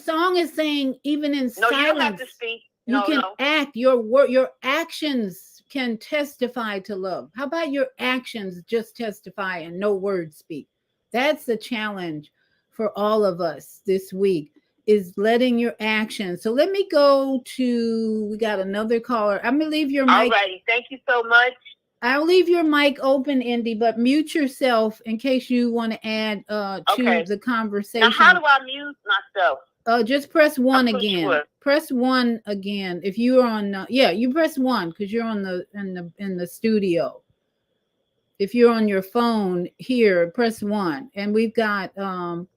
S2: song is saying, even in silence.
S5: No, you don't have to speak.
S2: You can act. Your actions can testify to love. How about your actions just testify and no words speak? That's the challenge for all of us this week, is letting your actions. So let me go to, we got another caller. I'm going to leave your mic.
S5: All righty. Thank you so much.
S2: I'll leave your mic open, Indy, but mute yourself in case you want to add to the conversation.
S5: Now, how do I mute myself?
S2: Just press 1 again. Press 1 again. If you're on, you press 1 because you're on in the studio. If you're on your phone here, press 1. And we've got. I'm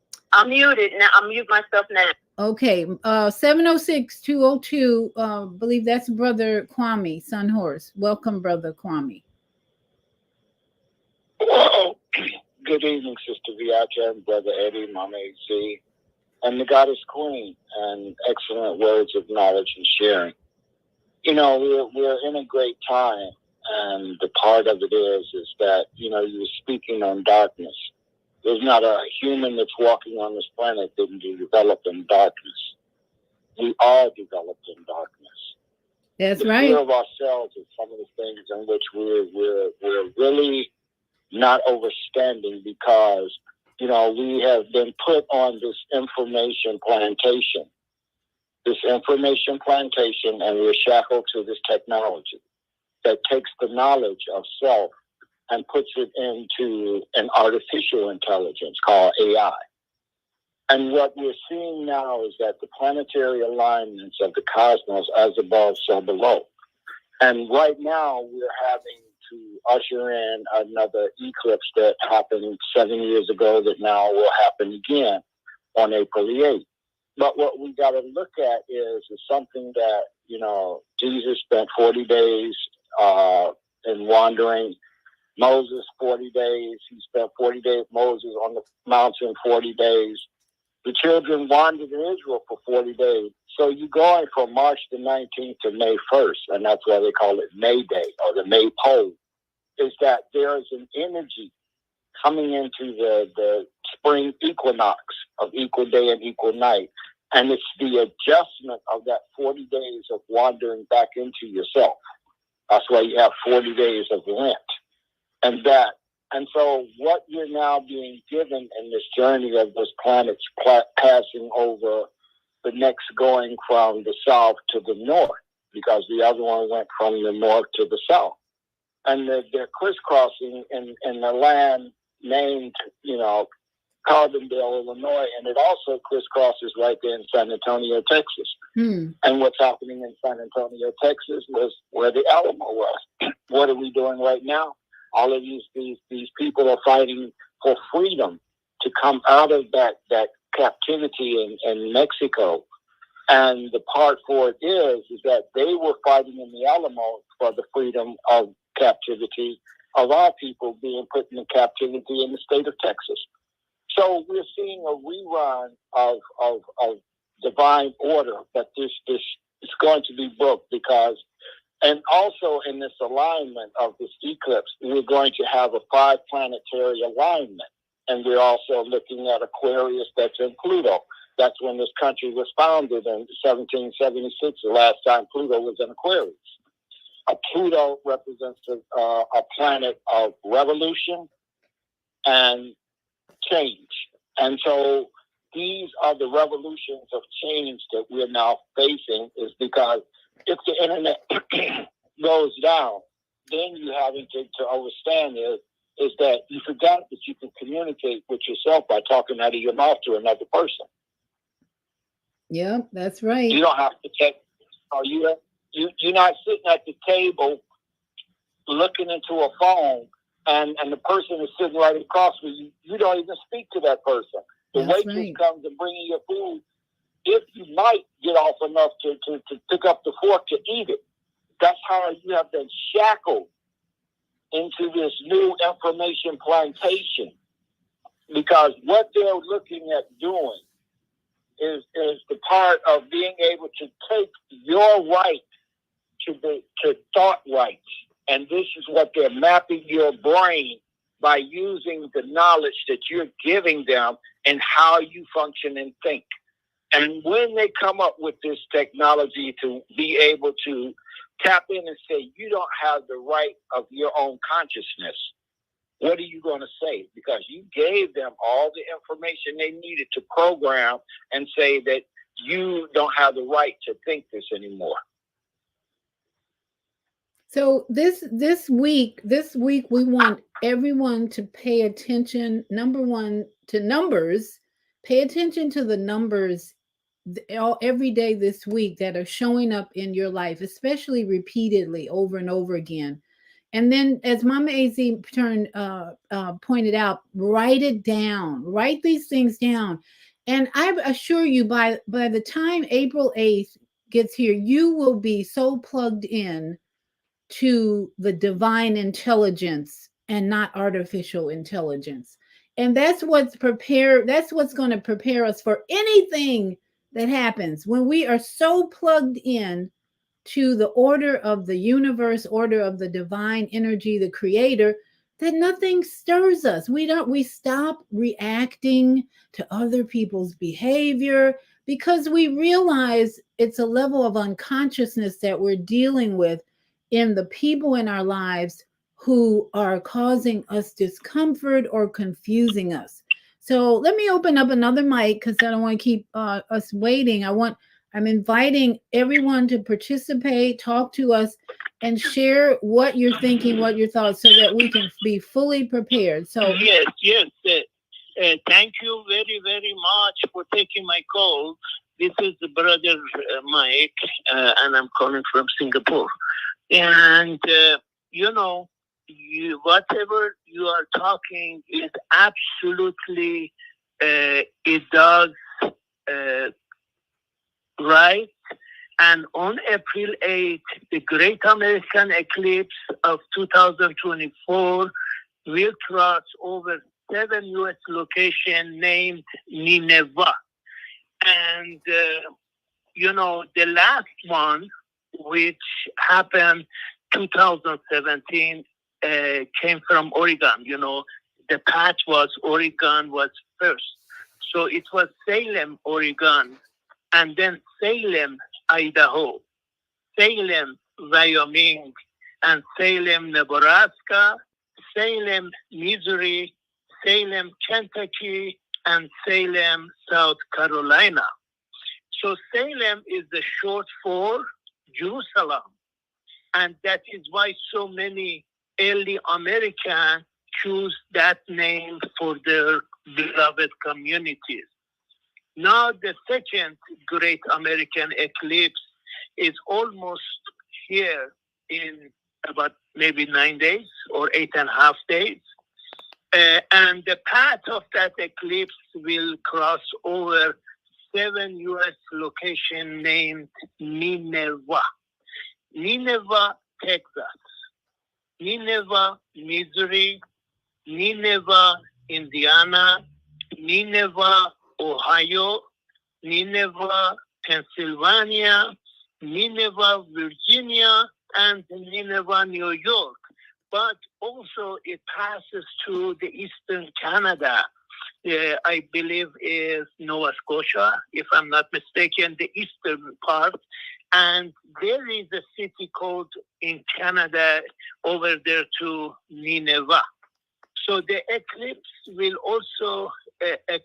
S5: muted now. I'll mute myself now.
S2: Okay. 706-202. Believe that's Brother Kwame Sunhorse. Welcome, Brother Kwame.
S6: Well, good evening, Sister Viacha and Brother Eddie, Mama Z, and the Goddess Queen, and excellent words of knowledge and sharing. You know, we're in a great time, and the part of it is that, you know, you were speaking on darkness. There's not a human that's walking on this planet that didn't develop in darkness. We all developed in darkness.
S2: That's
S6: the
S2: right.
S6: Fear of ourselves is some of the things in which we're really not overstanding, because, you know, we have been put on this information plantation, and we're shackled to this technology that takes the knowledge of self and puts it into an artificial intelligence called AI. And what we're seeing now is that the planetary alignments of the cosmos, as above, so below. And right now we're having to usher in another eclipse that happened 7 years ago that now will happen again on April the 8th. But what we got to look at is something that, you know, Jesus spent 40 days in wandering. Moses, 40 days. He spent 40 days, Moses, on the mountain, 40 days. The children wandered in Israel for 40 days. So you're going from March the 19th to May 1st, and that's why they call it May Day or the May pole, is that there is an energy coming into the spring equinox of equal day and equal night And it's the adjustment of that 40 days of wandering back into yourself. That's why you have 40 days of Lent. And so what you're now being given in this journey of those planets passing over the next going from the south to the north, because the other one went from the north to the south. And they're crisscrossing in the land named, Carbondale, Illinois, and it also crisscrosses right there in San Antonio, Texas. And what's happening in San Antonio, Texas was where the Alamo was. What are we doing right now? All of these people are fighting for freedom to come out of that captivity in Mexico. And the part for it is that they were fighting in the Alamo for the freedom of captivity of our people being put in captivity in the state of Texas. So we're seeing a rerun of divine order, but this is going to be broke because, and also in this alignment of this eclipse, we're going to have a 5 planetary alignment. And we're also looking at Aquarius that's in Pluto. That's when this country was founded in 1776, the last time Pluto was in Aquarius. Pluto represents a planet of revolution and change. And so these are the revolutions of change that we're now facing, is because if the internet goes down, then you having to understand is that you forgot that you can communicate with yourself by talking out of your mouth to another person.
S2: Yeah, that's right.
S6: You don't have to take, you're not sitting at the table looking into a phone and the person is sitting right across from you. You don't even speak to that person. The waitress comes and bringing your food. If you might get off enough to pick up the fork to eat it, that's how you have been shackled into this new information plantation. Because what they're looking at doing is the part of being able to take your right to thought rights. And this is what they're mapping your brain by using the knowledge that you're giving them and how you function and think. And when they come up with this technology to be able to tap in and say, you don't have the right of your own consciousness, what are you going to say? Because you gave them all the information they needed to program and say that you don't have the right to think this anymore.
S2: So this week we want everyone to pay attention, number one, to numbers. Pay attention to the numbers every day this week that are showing up in your life, especially repeatedly over and over again. And then, as Mama AZ pointed out, write it down. Write these things down. And I assure you, by the time April 8th gets here, you will be so plugged in to the divine intelligence and not artificial intelligence. And that's what's going to prepare us for anything that happens when we are so plugged in to the order of the universe, order of the divine energy, the creator, that nothing stirs us. We stop reacting to other people's behavior because we realize it's a level of unconsciousness that we're dealing with in the people in our lives who are causing us discomfort or confusing us. So let me open up another mic because I don't want to keep us waiting. I'm inviting everyone to participate, talk to us, and share what you're thinking, what your thoughts, so that we can be fully prepared. So
S7: yes. Thank you very, very much for taking my call. This is the brother Mike, and I'm calling from Singapore. And whatever you are talking is absolutely it does right. And on April 8th, the Great American Eclipse of 2024 will cross over 7 U.S. locations named Nineveh. And, the last one, which happened 2017, came from Oregon. The path was Oregon was first. So it was Salem, Oregon, and then Salem, Idaho, Salem, Wyoming, and Salem, Nebraska, Salem, Missouri, Salem, Kentucky, and Salem, South Carolina. So Salem is the short for Jerusalem. And that is why so many early Americans choose that name for their beloved communities. Now the second great American eclipse is almost here in about maybe 9 days or 8.5 days. And the path of that eclipse will cross over 7 U.S. locations named Nineveh. Nineveh, Texas, Nineveh, Missouri, Nineveh, Indiana, Nineveh, Ohio, Nineveh, Pennsylvania, Nineveh, Virginia, and Nineveh, New York. But also it passes through the eastern Canada. I believe is Nova Scotia, if I'm not mistaken, the eastern part. And there is a city called in Canada over there to Nineveh. So the eclipse will also, it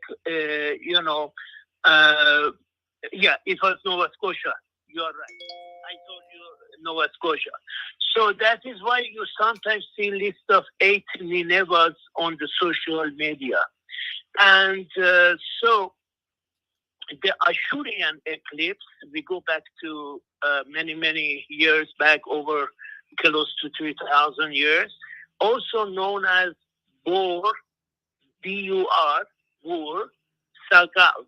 S7: was Nova Scotia. You are right. I told you Nova Scotia. So that is why you sometimes see list of 8 Ninevehs on the social media. And so the Ashurian eclipse, we go back to many, many years back, over close to 3,000 years, also known as Bor, B-U-R, Bor, Sagal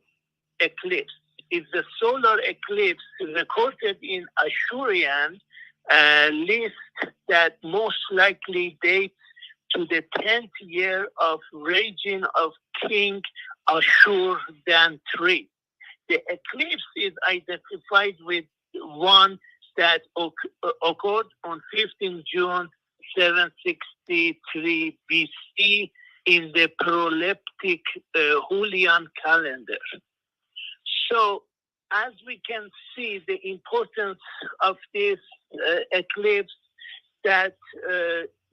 S7: eclipse. It's the solar eclipse recorded in Ashurian list that most likely dates to the 10th year of reign of King Ashur Dan III. The eclipse is identified with one that occurred on 15 June 763 BC in the proleptic Julian calendar. So, as we can see, the importance of this eclipse, that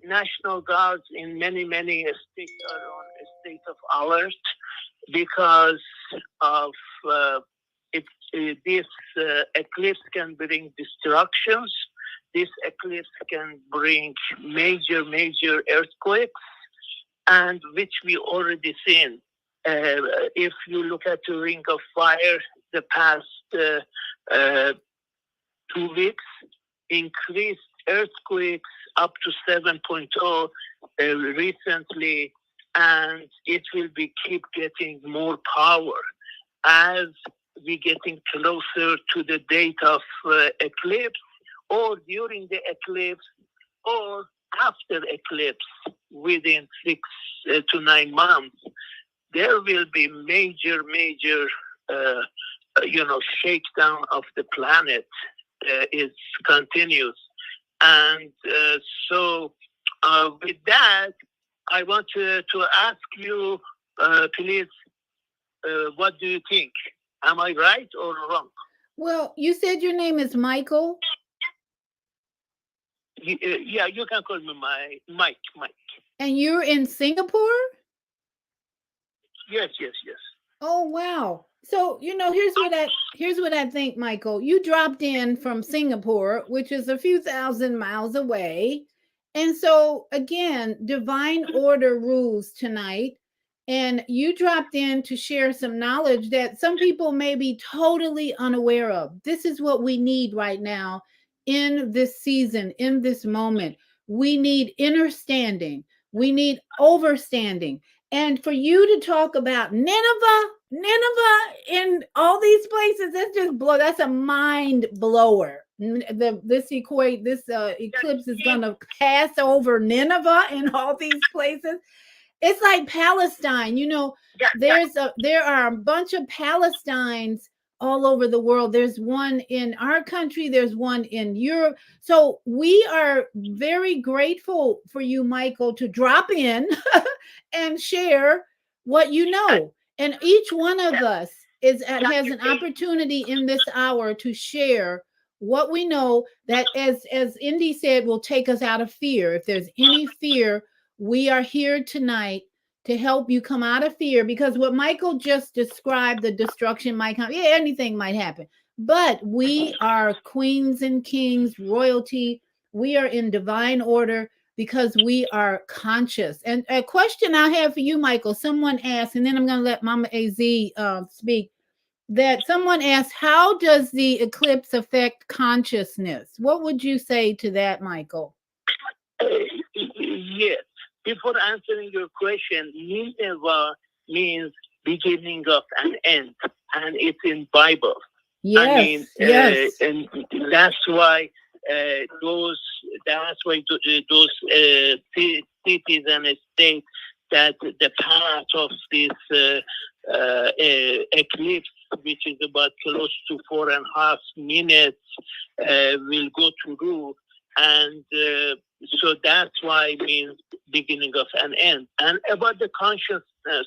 S7: National Guards in many, many states are on a state of alert because of this eclipse can bring destructions. This eclipse can bring major, major earthquakes, and which we already seen. If you look at the Ring of Fire, the past 2 weeks, increased earthquakes up to 7.0 recently, and it will be keep getting more power as we getting closer to the date of eclipse, or during the eclipse, or after eclipse within 6 to 9 months. There will be major, major, shakedown of the planet. It continues. And so with that, I want to ask you, please, what do you think? Am I right or wrong?
S2: Well, you said your name is Michael.
S7: Yeah, you can call me Mike.
S2: And you're in Singapore?
S7: Yes.
S2: Oh, wow. So, here's what I think, Michael. You dropped in from Singapore, which is a few thousand miles away. And so, again, divine order rules tonight. And you dropped in to share some knowledge that some people may be totally unaware of. This is what we need right now in this season, in this moment. We need understanding. We need overstanding. And for you to talk about Nineveh in all these places, that's a mind blower. This eclipse is going to pass over Nineveh in all these places. It's like Palestine, there are a bunch of Palestines all over the world. There's one in our country, there's one in Europe. So we are very grateful for you, Michael, to drop in and share what you know. And each one of us has an opportunity in this hour to share what we know that, as Indy said, will take us out of fear. If there's any fear, we are here tonight to help you come out of fear, because what Michael just described, the destruction might come. Yeah, anything might happen. But we are queens and kings, royalty. We are in divine order because we are conscious. And a question I have for you, Michael, someone asked, and then I'm going to let Mama AZ speak, that someone asked, how does the eclipse affect consciousness? What would you say to that, Michael?
S7: Yes. Before answering your question, Nineveh means beginning of an end, and it's in Bible.
S2: Yes,
S7: I mean,
S2: yes.
S7: And that's why those cities and states that the path of this eclipse, which is about close to 4.5 minutes, will go through. And so that's why it means beginning of an end. And about the consciousness,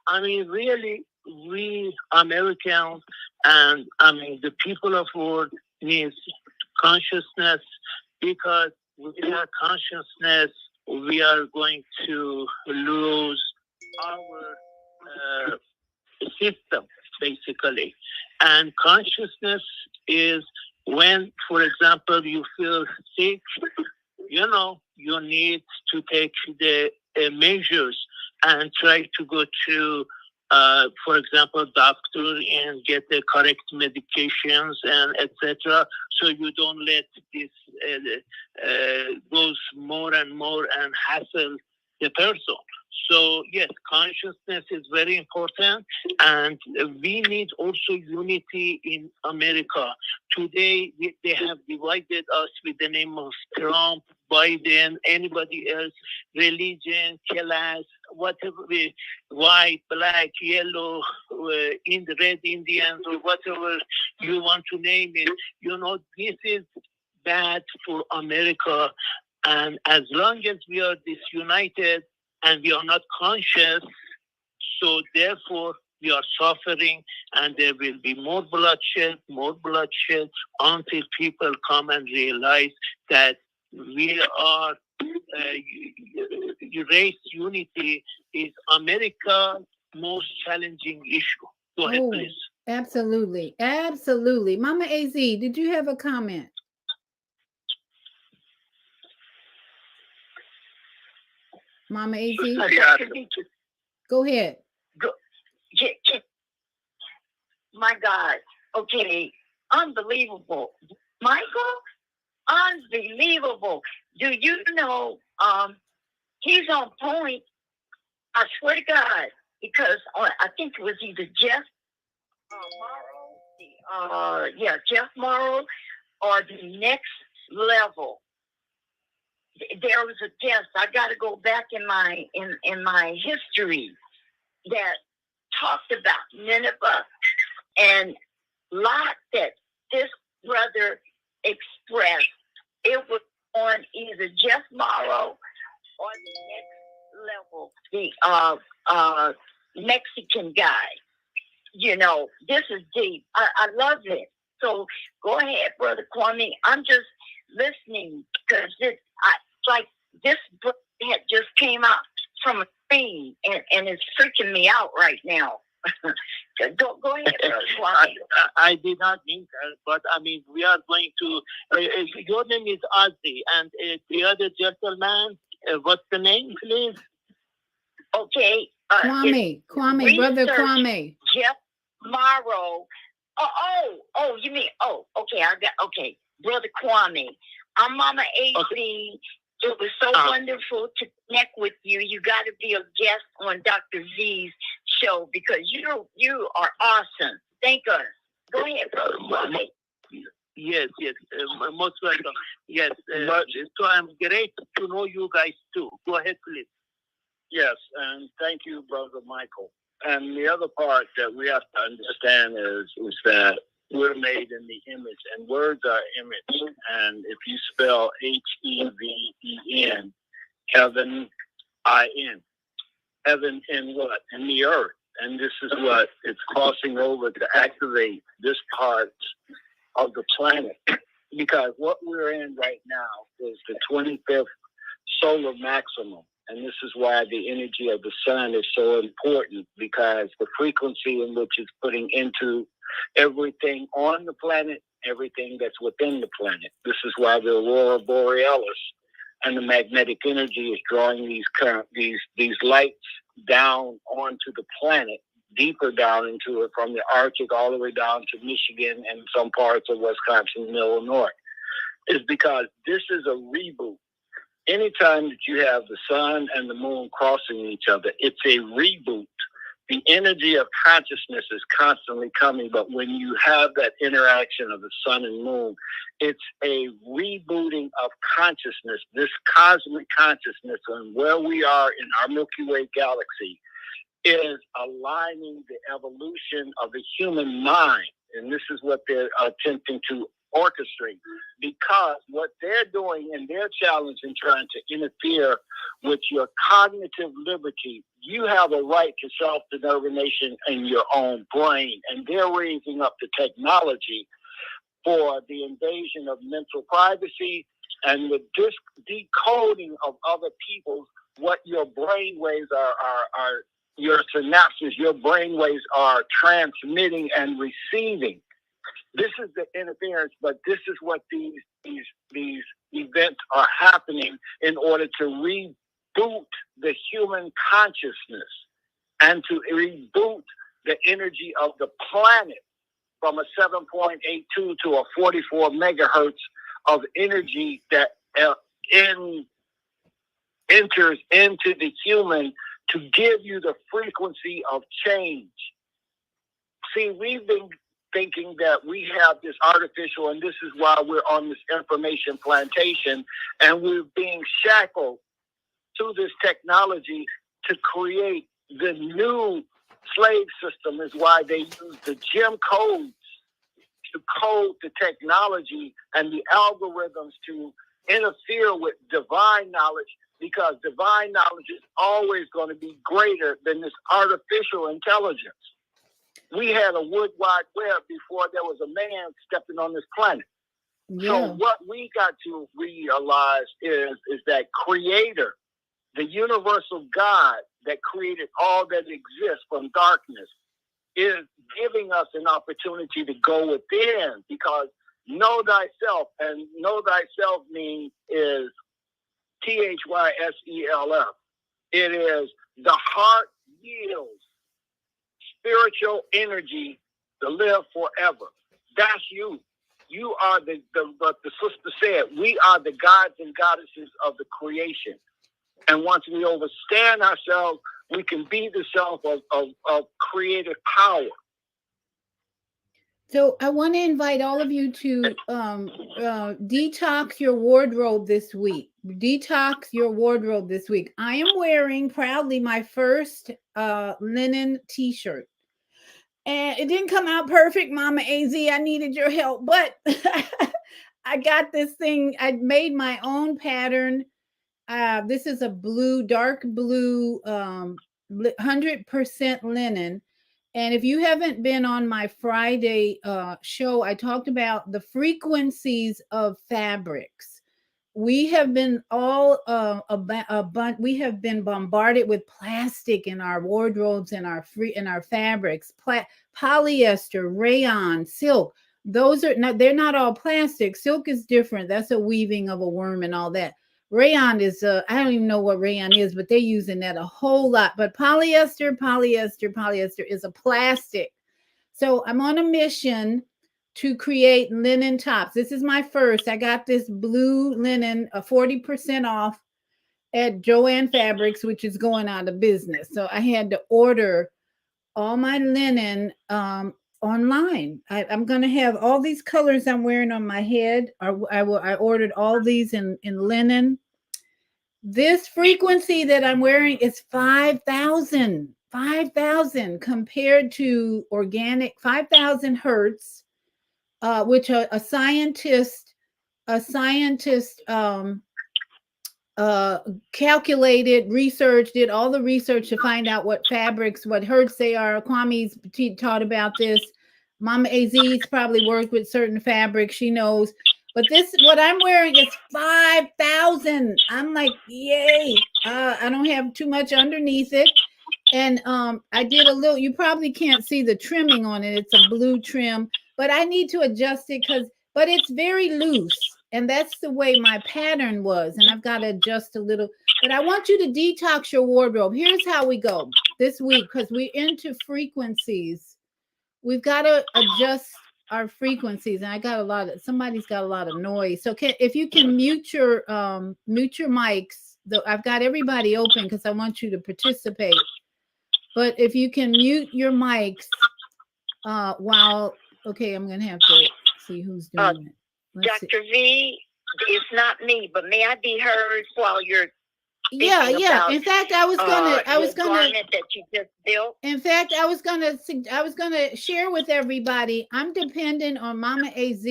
S7: I mean, really, we Americans and I mean the people of the world needs consciousness, because without consciousness, we are going to lose our system, basically. And consciousness is when, for example, you feel sick, you need to take the measures and try to go to, for example, doctor and get the correct medications and etc. So you don't let this goes more and more and hassle the person. So yes, consciousness is very important, and we need also unity in America. Today, they have divided us with the name of Trump, Biden, anybody else, religion, class, whatever, white, black, yellow, in the red Indians, or whatever you want to name it. This is bad for America, and as long as we are disunited, and we are not conscious, so therefore we are suffering, and there will be more bloodshed, until people come and realize that we are, race unity is America's most challenging issue. Go ahead, please.
S2: Absolutely. Absolutely. Mama AZ, did you have a comment? Mama AZ? Go ahead.
S5: My God. Okay. Unbelievable. Michael, unbelievable. Do you know he's on point? I swear to God. Because I think it was either Jeff Morrow, Jeff Morrow, or the next level. There was a guest. I got to go back in my history that talked about Nineveh and lot that this brother expressed. It was on either Jeff Morrow or the next level, the Mexican guy. This is deep. I love it. So go ahead, Brother Kwame. I'm just listening because like this book had just came out from a screen and it's freaking me out right now. Go ahead, Brother Kwame.
S7: I did not mean that, but I mean, we are going to, your name is Ozzy, and the other gentleman, what's the name, please?
S5: Okay.
S2: Kwame, Brother Kwame.
S5: Jeff Morrow. Oh, you mean, okay. Brother Kwame. I'm Mama AC. Okay. It was so wonderful to connect with you. You got to be a guest on Dr. Z's show because you are awesome. Thank us. Go ahead, Brother Kwame.
S7: Yes, most welcome. Yes, so I'm great to know you guys too. Go ahead, please.
S6: Yes, and thank you, Brother Michael. And the other part that we have to understand is that we're made in the image, and words are image. And if you spell Heaven, heaven, I-N, heaven in what? In the earth. and this is what it's crossing over to activate this part of the planet. Because what we're in right now is the 25th solar maximum. And this is why the energy of the sun is so important, because the frequency in which it's putting into everything on the planet, everything that's within the planet. This is why the aurora borealis and the magnetic energy is drawing these lights down onto the planet, deeper down into it, from the Arctic all the way down to Michigan and some parts of Wisconsin and Illinois, is because this is a reboot. Anytime that you have the sun and the moon crossing each other, it's a reboot. The energy of consciousness is constantly coming, but when you have that interaction of the sun and moon, it's a rebooting of consciousness, this cosmic consciousness, and where we are in our Milky Way galaxy is aligning the evolution of the human mind. And this is what they're attempting to orchestrate, because what they're doing in their challenge in trying to interfere with your cognitive liberty, you have a right to self-determination in your own brain, and they're raising up the technology for the invasion of mental privacy and the decoding of other people's, what your brain waves are your synapses, your brain waves are transmitting and receiving. This is the interference, but this is what these events are happening in order to reboot the human consciousness and to reboot the energy of the planet from a 7.82 to a 44 megahertz of energy that enters into the human to give you the frequency of change. See, we've been thinking that we have this artificial, and this is why we're on this information plantation, and we're being shackled to this technology to create the new slave system, is why they use the gem codes to code the technology and the algorithms to interfere with divine knowledge, because divine knowledge is always going to be greater than this artificial intelligence. We had a Wood Wide Web before there was a man stepping on this planet. Yeah. So what we got to realize is that Creator, the universal God that created all that exists from darkness, is giving us an opportunity to go within, because know thyself, and know thyself means is THYSELF. It is the heart yields spiritual energy to live forever. That's you. You are what the sister said, we are the gods and goddesses of the creation. And once we understand ourselves, we can be the self of creative power.
S2: So I want to invite all of you to detox your wardrobe this week. Detox your wardrobe this week. I am wearing proudly my first linen t-shirt. And it didn't come out perfect, Mama AZ. I needed your help. But I got this thing. I made my own pattern. This is a blue, dark blue, 100% linen. And if you haven't been on my Friday show, I talked about the frequencies of fabrics. We have been we have been bombarded with plastic in our wardrobes and our fabrics, polyester, rayon, silk. Those are not, they're not all plastic. Silk is different. That's a weaving of a worm and all that. Rayon is I don't even know what rayon is, but they're using that a whole lot. But polyester is a plastic. So I'm on a mission to create linen tops. This is my first. I got this blue linen, 40% off at Joann Fabrics, which is going out of business. So I had to order all my linen online. I'm going to have all these colors I'm wearing on my head. I ordered all these in linen. This frequency that I'm wearing is 5,000 compared to organic 5,000 hertz, which a scientist uh, calculated, research, did all the research to find out what fabrics, what hertz they are. Kwame's taught about this. Mama AZ's probably worked with certain fabrics. She knows. But this, what I'm wearing is 5,000. I'm like, yay. I don't have too much underneath it. And I did a little, you probably can't see the trimming on it. It's a blue trim, but I need to adjust it but it's very loose. And that's the way my pattern was. And I've got to adjust a little. But I want you to detox your wardrobe. Here's how we go this week, because we're into frequencies. We've got to adjust our frequencies. And I got somebody's got a lot of noise. So if you can mute your mics, though I've got everybody open because I want you to participate. But if you can mute your mics okay, I'm going to have to see who's doing it.
S8: Dr. V, it's not me, but may I be heard while you're
S2: yeah. In fact, I was gonna
S8: garment that you just built.
S2: In fact, I was gonna share with everybody. I'm dependent on Mama AZ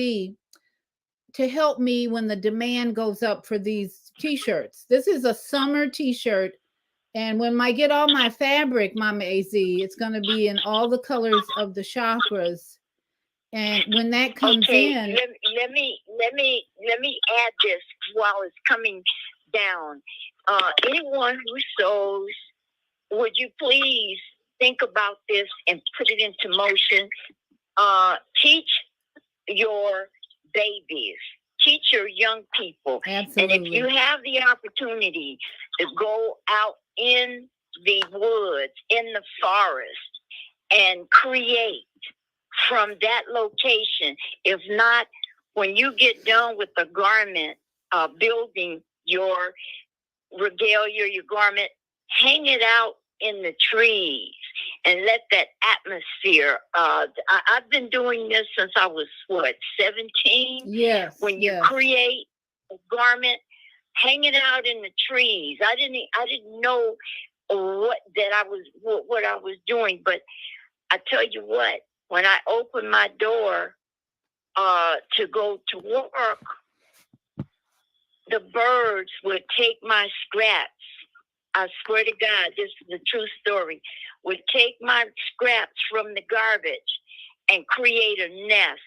S2: to help me when the demand goes up for these t-shirts. This is a summer t-shirt. And when I get all my fabric, Mama AZ, it's going to be in all the colors of the chakras. And when that comes in,
S8: let me add this while it's coming down. Anyone who sews, would you please think about this and put it into motion? Teach your babies. Teach your young people.
S2: Absolutely.
S8: And if you have the opportunity to go out in the woods, in the forest, and create from that location, if not, when you get done with the garment, building your regalia, your garment, hang it out in the trees and let that atmosphere. I've been doing this since I was 17.
S2: Yes.
S8: When you create a garment, hang it out in the trees. I didn't know what I was doing, but I tell you what, when I opened my door to go to work, the birds would take my scraps. I swear to God, this is a true story. Would take my scraps from the garbage and create a nest.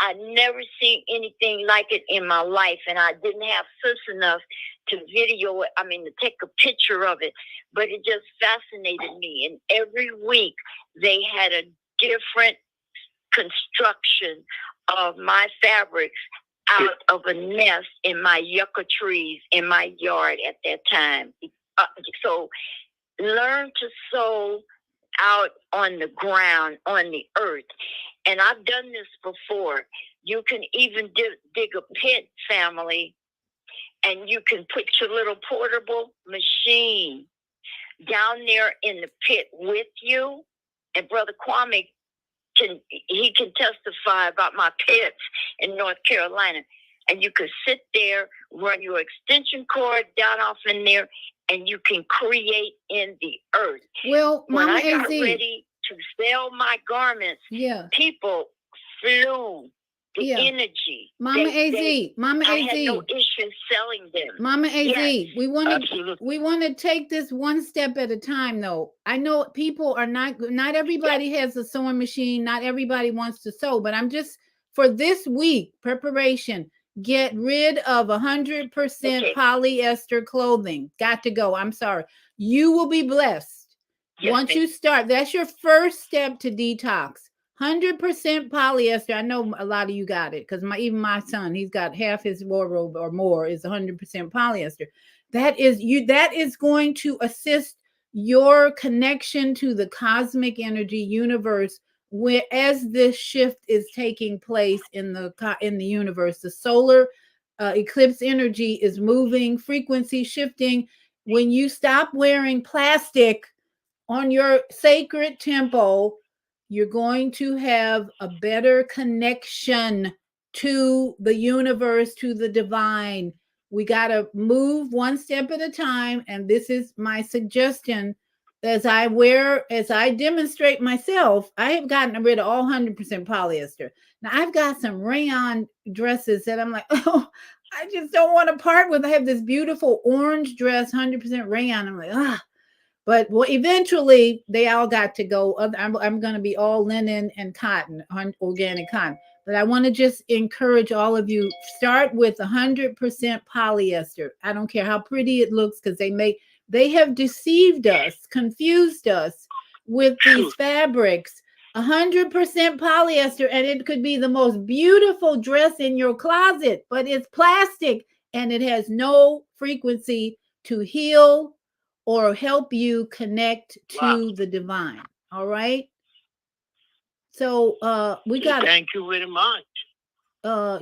S8: I never seen anything like it in my life, and I didn't have sense enough to video it. I mean, to take a picture of it, but it just fascinated me. And every week they had a different construction of my fabrics out of a nest in my yucca trees in my yard at that time. So learn to sew out on the ground, on the earth. And I've done this before. You can even dig a pit, family, and you can put your little portable machine down there in the pit with you. And Brother Kwame can testify about my pits in North Carolina. And you can sit there, run your extension cord down off in there, and you can create in the earth.
S2: Well,
S8: when
S2: Mama
S8: I got
S2: AZ,
S8: ready to sell my garments, people flew the energy.
S2: Mama AZ,
S8: I had no issue selling them.
S2: Mama AZ,
S8: Yes.
S2: we want to take this one step at a time, though. I know people are not everybody has a sewing machine. Not everybody wants to sew, but I'm just, for this week preparation, get rid of 100% polyester clothing. Got to go. I'm sorry. You will be blessed. Once you start, that's your first step to detox. 100% polyester. I know a lot of you got it because even my son, he's got half his wardrobe or more is 100% polyester. That is going to assist your connection to the cosmic energy universe, where as this shift is taking place in the universe. The solar eclipse energy is moving, frequency shifting. When you stop wearing plastic on your sacred temple, you're going to have a better connection to the universe, to the divine. We got to move one step at a time. And this is my suggestion. As I demonstrate myself, I have gotten rid of all 100% polyester. Now I've got some rayon dresses that I'm like, oh, I just don't want to part with. I have this beautiful orange dress, 100% rayon. I'm like, ah. But well, eventually they all got to go. I'm going to be all linen and cotton, organic cotton. But I want to just encourage all of you, start with 100% polyester. I don't care how pretty it looks, because they have deceived us, confused us with these fabrics. 100% polyester, and it could be the most beautiful dress in your closet, but it's plastic and it has no frequency to heal or help you connect to the divine. All right. So we got.
S7: Thank you very much.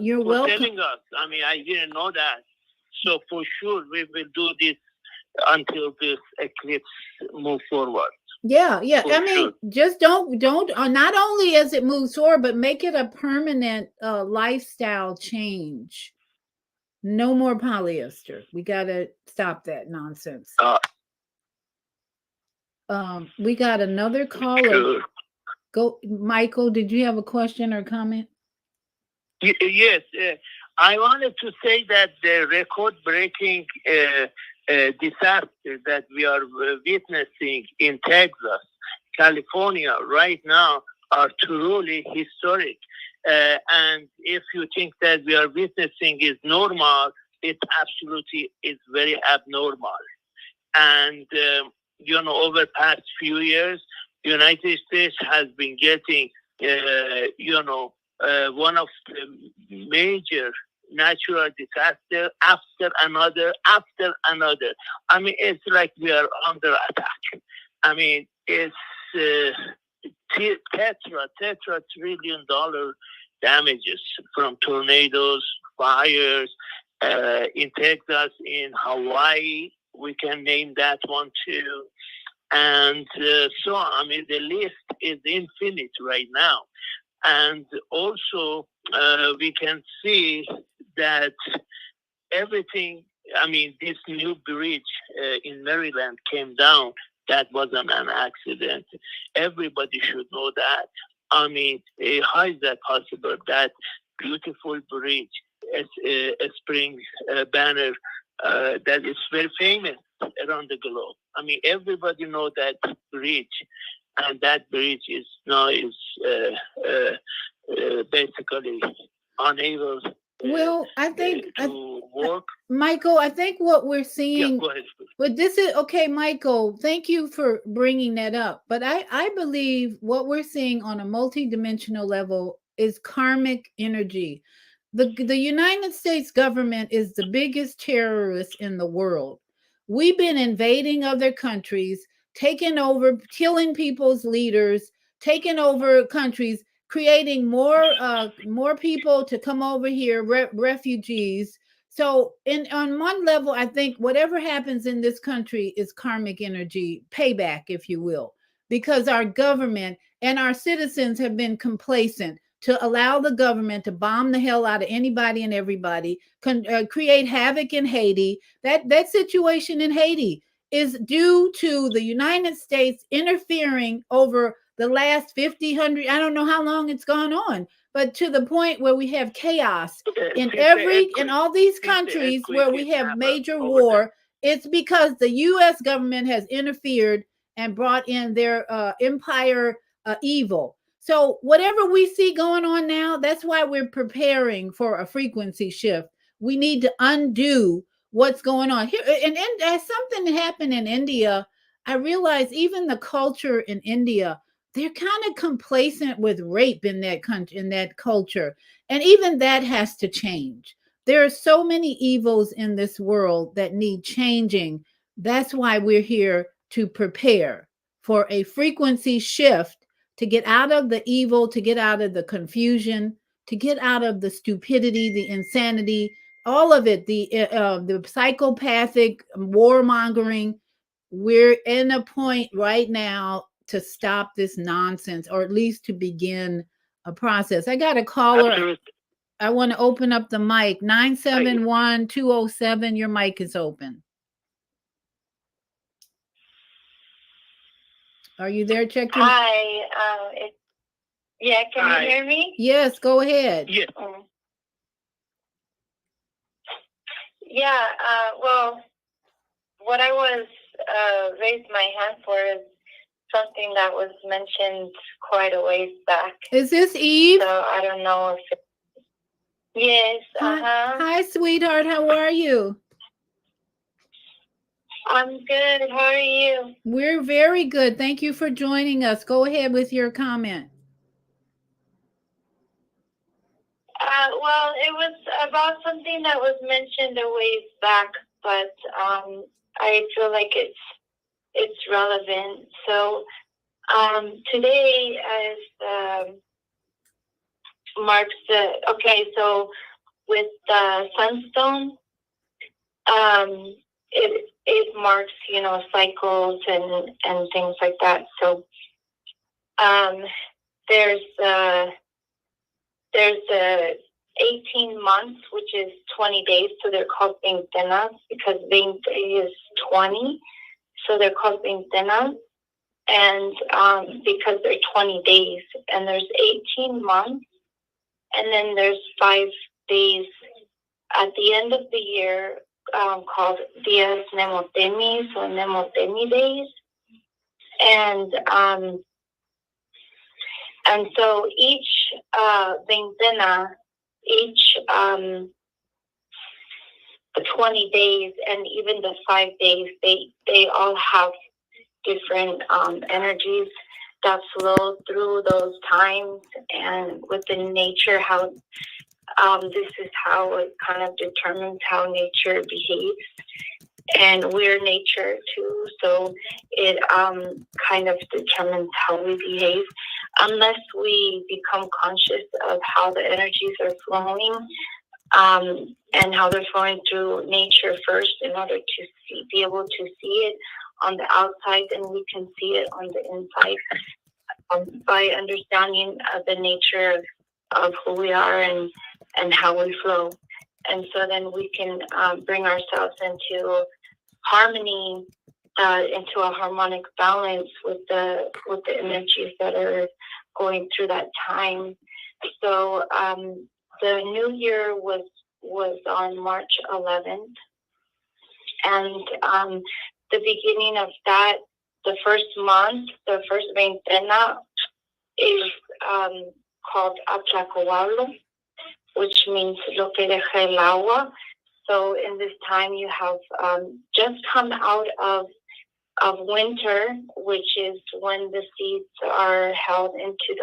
S2: You're
S7: for
S2: welcome.
S7: telling us. I mean, I didn't know that. So for sure, we will do this until this eclipse move forward.
S2: Yeah.
S7: For
S2: I mean,
S7: sure.
S2: just don't. Not only as it moves forward, but make it a permanent lifestyle change. No more polyester. We gotta stop that nonsense. We got another caller.
S7: Sure.
S2: Go, Michael. Did you have a question or comment?
S7: Yes, I wanted to say that the record-breaking disaster that we are witnessing in Texas, California right now are truly historic. And if you think that we are witnessing is normal, it absolutely is very abnormal. And, over past few years, the United States has been getting, one of the major natural disaster after another. I mean, it's like we are under attack. I mean, it's tetra trillion dollar damages from tornadoes, fires in Texas, in Hawaii. We can name that one too. And so, I mean, the list is infinite right now. And also, we can see that everything, I mean, this new bridge in Maryland came down. That wasn't an accident. Everybody should know that. I mean, how is that possible? That beautiful bridge, a spring banner that is very famous around the globe. I mean, everybody knows that bridge. And that bridge is now basically unable
S2: I think
S7: to work.
S2: Michael, I think what we're seeing.
S7: Yeah, go ahead.
S2: But this is okay, Michael. Thank you for bringing that up. But I believe what we're seeing on a multidimensional level is karmic energy. The United States government is the biggest terrorist in the world. We've been invading other countries, taking over, killing people's leaders, taking over countries, creating more people to come over here, refugees. So, on one level, I think whatever happens in this country is karmic energy, payback, if you will, because our government and our citizens have been complacent to allow the government to bomb the hell out of anybody and everybody, create havoc in Haiti. That situation in Haiti is due to the United States interfering over the last 50, 100, I don't know how long it's gone on, but to the point where we have chaos in all these countries where we have major war. It's because the U.S. government has interfered and brought in their empire evil. So whatever we see going on now, that's why we're preparing for a frequency shift. We need to undo what's going on here. And as something happened in India, I realized even the culture in India, they're kind of complacent with rape in that country, in that culture. And even that has to change. There are so many evils in this world that need changing. That's why we're here to prepare for a frequency shift, to get out of the evil, to get out of the confusion, to get out of the stupidity, the insanity, all of it, the psychopathic warmongering. We're in a point right now to stop this nonsense, or at least to begin a process. I got a caller. Absolutely. I want to open up the mic. 971-207. Your mic is open. Are you there? Check in.
S8: Hi. Yeah, can you hear me?
S2: Yes, go ahead.
S7: Yes.
S9: Yeah, well, what I was raised my hand for is something that was mentioned quite a ways back.
S2: Is this Eve?
S9: So I don't know if yes,
S2: Hi, sweetheart. How are you?
S9: I'm good. How are you?
S2: We're very good. Thank you for joining us. Go ahead with your comment.
S9: Well, it was about something that was mentioned a ways back, but I feel like it's relevant. So today is marks the so with the sunstone, it marks cycles and things like that. So there's there's 18 months, which is 20 days. So they're called veintenas because 20 is 20. So they're called veintenas. And because they're 20 days. And there's 18 months. And then there's 5 days at the end of the year called Dias Nemotemis or Nemotemi days. And so each veintena, each 20 days and even the 5 days, they all have different energies that flow through those times, and within nature, how this is how it kind of determines how nature behaves. And we're nature too, so it kind of determines how we behave. Unless we become conscious of how the energies are flowing and how they're flowing through nature first in order to be able to see it on the outside, then we can see it on the inside by understanding the nature of who we are and how we flow. And so then we can bring ourselves into harmony, into a harmonic balance with the energies that are going through that time. So the new year was on March 11th, and the beginning of that, the first month, the first veintena is called Atlacowalo, which means lo que deja el agua. So in this time, you have just come out of winter, which is when the seeds are held into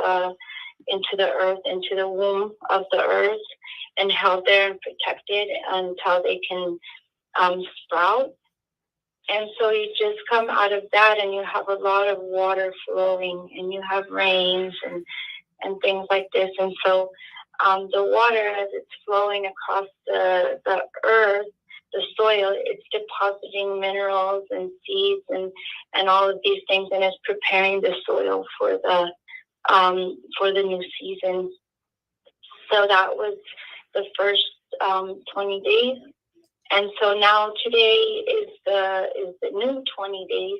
S9: the earth, into the womb of the earth, and held there and protected until they can sprout. And so you just come out of that, and you have a lot of water flowing, and you have rains and things like this. And so the water, as it's flowing across the earth, the soil, it's depositing minerals and seeds and all of these things, and it's preparing the soil for the new season. So that was the first 20 days. And so now today is the new 20 days,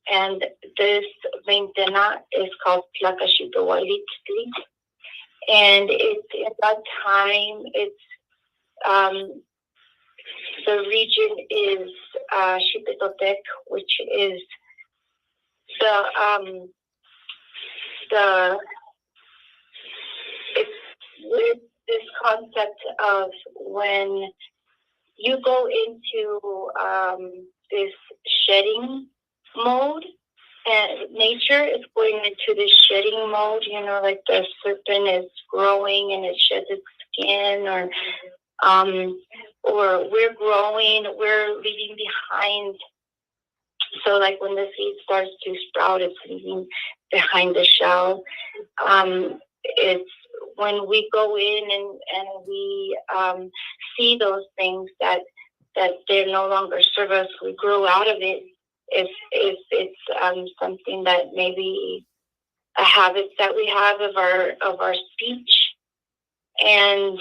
S9: and this veintena is called Tlacashitowalitzli. And it's in that time, it's the region is Xipetotec, which is it's with this concept of when you go into this shedding mode, and nature is going into this shedding mode, like the serpent is growing and it sheds its skin, or we're growing, we're leaving behind. So like when the seed starts to sprout, it's leaving behind the shell. It's when we go in and we see those things that they no longer serve us, we grow out of it. If it's something that maybe a habit that we have of our speech and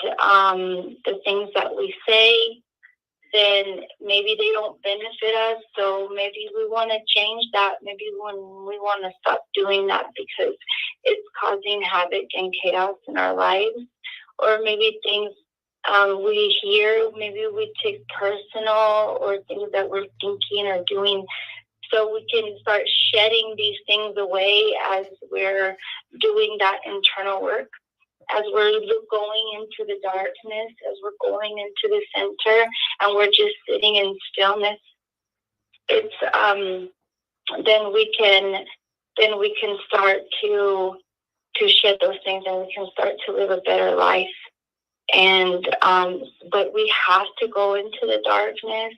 S9: the things that we say, then maybe they don't benefit us. So maybe we want to change that. Maybe when we want to stop doing that because it's causing havoc and chaos in our lives, or maybe things we hear, maybe we take personal or things that we're thinking or doing. So we can start shedding these things away as we're doing that internal work, as we're going into the darkness, as we're going into the center, and we're just sitting in stillness. It's then we can start to shed those things, and we can start to live a better life. And but we have to go into the darkness.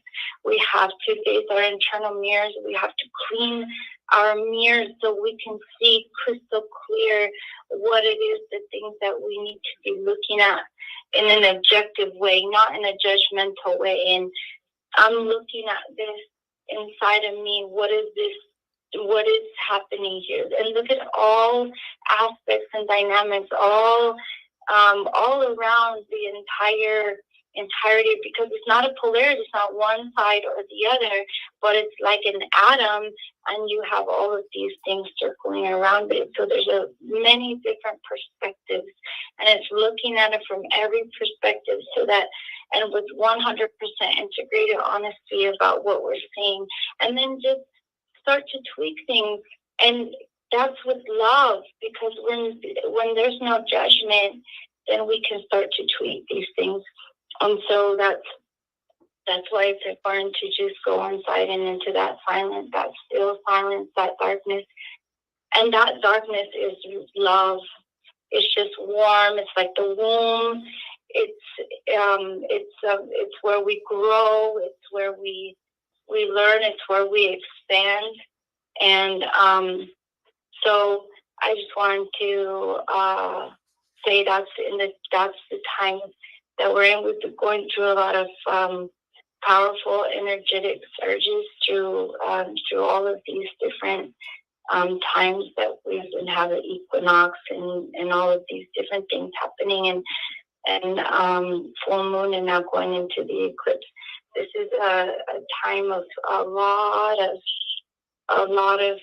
S9: We have to face our internal mirrors. We have to clean our mirrors so we can see crystal clear what it is, the things that we need to be looking at in an objective way, not in a judgmental way. And I'm looking at this inside of me. What is this? What is happening here? And look at all aspects and dynamics, all around the entirety, because it's not a polarity, it's not one side or the other, but it's like an atom, and you have all of these things circling around it. So there's many different perspectives, and it's looking at it from every perspective, so that, and with 100% integrated honesty about what we're seeing, and then just start to tweak things. And that's with love, because when there's no judgment, then we can start to tweak these things. And so that's why it's important to just go inside and into that silence, that still silence, that darkness. And that darkness is love. It's just warm. It's like the womb. It's where we grow. It's where we learn. It's where we expand. And so I just wanted to say that's the time that we're in. We've been going through a lot of powerful energetic surges through all of these different times that we've been having equinox and all of these different things happening, and full moon, and now going into the eclipse. This is a time of a lot of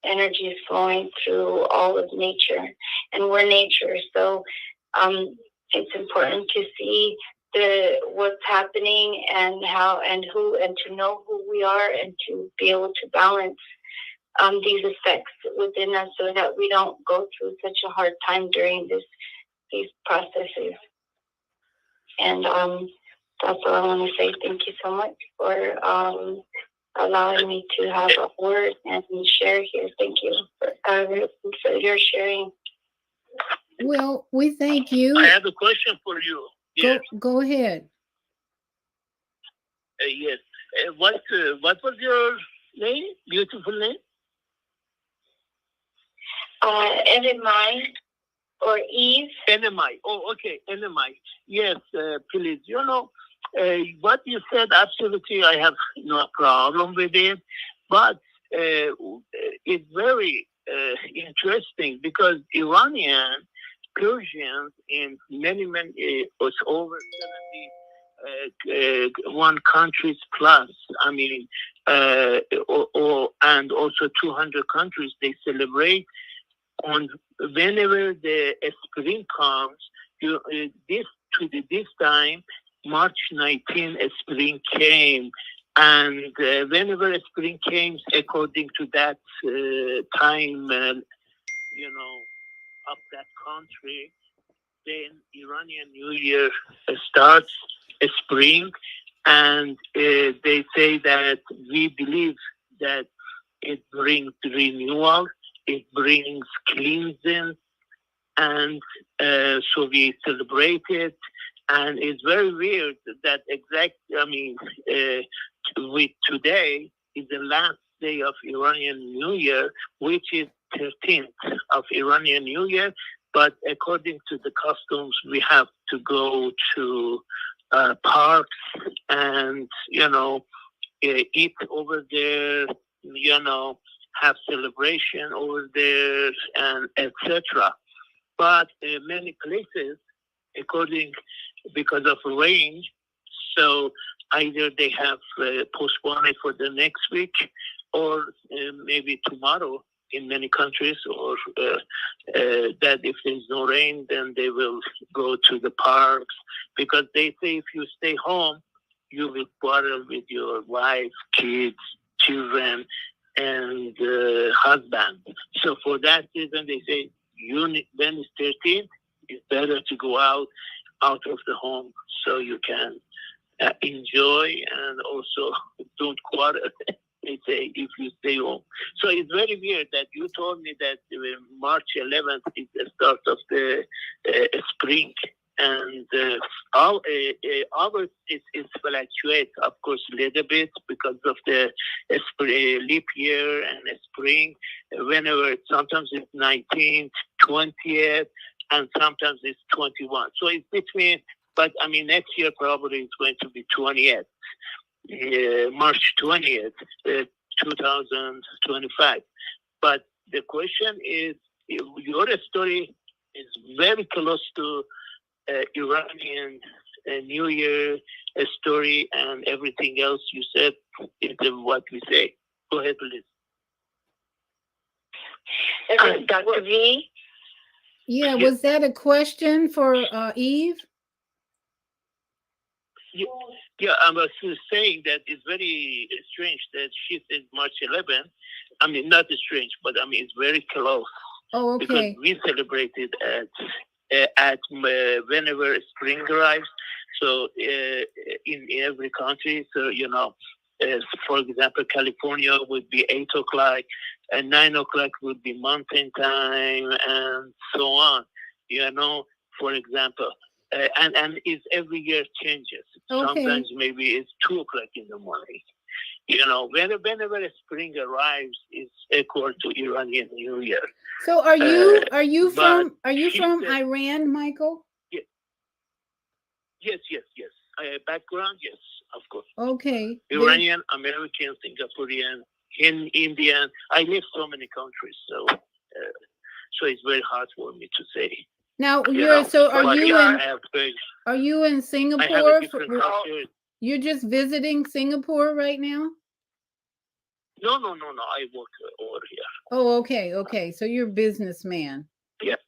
S9: energy is flowing through all of nature, and we're nature. So it's important to see what's happening and how and who, and to know who we are, and to be able to balance these effects within us, so that we don't go through such a hard time during these processes. And that's all I want to say. Thank you so much for allowing me to have a word and share here. Thank you for your sharing.
S2: Well, we thank you.
S7: I have a question for you. Yes.
S2: Go ahead.
S7: Yes. What was your name? Beautiful name?
S9: Enemai or Eve.
S7: Enemai. Oh, okay. Enemai. Yes, please. What you said, absolutely, I have no problem with it. But it's very interesting, because Iranian, Persians, in many, it's over 71 countries plus. I mean, and also 200 countries, they celebrate on whenever the spring comes. This time, March 19, spring came, and whenever spring came, according to that time, of that country, then Iranian New Year starts spring, and they say that we believe that it brings renewal, it brings cleansing, and so we celebrate it. And it's very weird that with today is the last day of Iranian New Year, which is 13th of Iranian New Year. But according to the customs, we have to go to parks and, eat over there, have celebration over there, and etc. But many places, because of rain, so either they have postponed it for the next week, or maybe tomorrow in many countries, or that if there's no rain, then they will go to the parks, because they say if you stay home, you will quarrel with your wife, kids, children, and husband. So for that reason, they say when it's 13, it's better to go out of the home so you can enjoy and also don't quarrel. They say if you stay home. So it's very weird that you told me that March 11th is the start of the spring, and ours it fluctuates, of course, a little bit because of the leap year and spring. Whenever sometimes it's 19th, 20th, and sometimes it's 21. So it's between. But I mean, next year probably it's going to be 20th. March 20th, 2025. But the question is, your story is very close to Iranian New Year story, and everything else you said is what we say. Go ahead, please.
S8: Dr. V?
S2: Yeah, was that a question for Eve?
S7: Yeah, I was saying that it's very strange that she said March 11th. I mean, not strange, but I mean, it's very close.
S2: Oh, okay.
S7: Because we celebrated at whenever spring arrives. So in every country, so, you know, for example, California would be 8 o'clock, and 9 o'clock would be mountain time, and so on, you know, for example. And it's every year changes.
S2: Okay.
S7: Sometimes maybe it's 2 o'clock in the morning. You know, whenever spring arrives, it's equal to Iranian New Year.
S2: So are you from Iran, Michael?
S7: Yeah. Yes. Background, yes, of course.
S2: Okay.
S7: Iranian, American, Singaporean, Indian. I live so many countries, so it's very hard for me to say.
S2: Now are you in Singapore? You're just visiting Singapore right now?
S7: No. I work over here.
S2: Oh, okay. So you're a businessman.
S7: Yeah.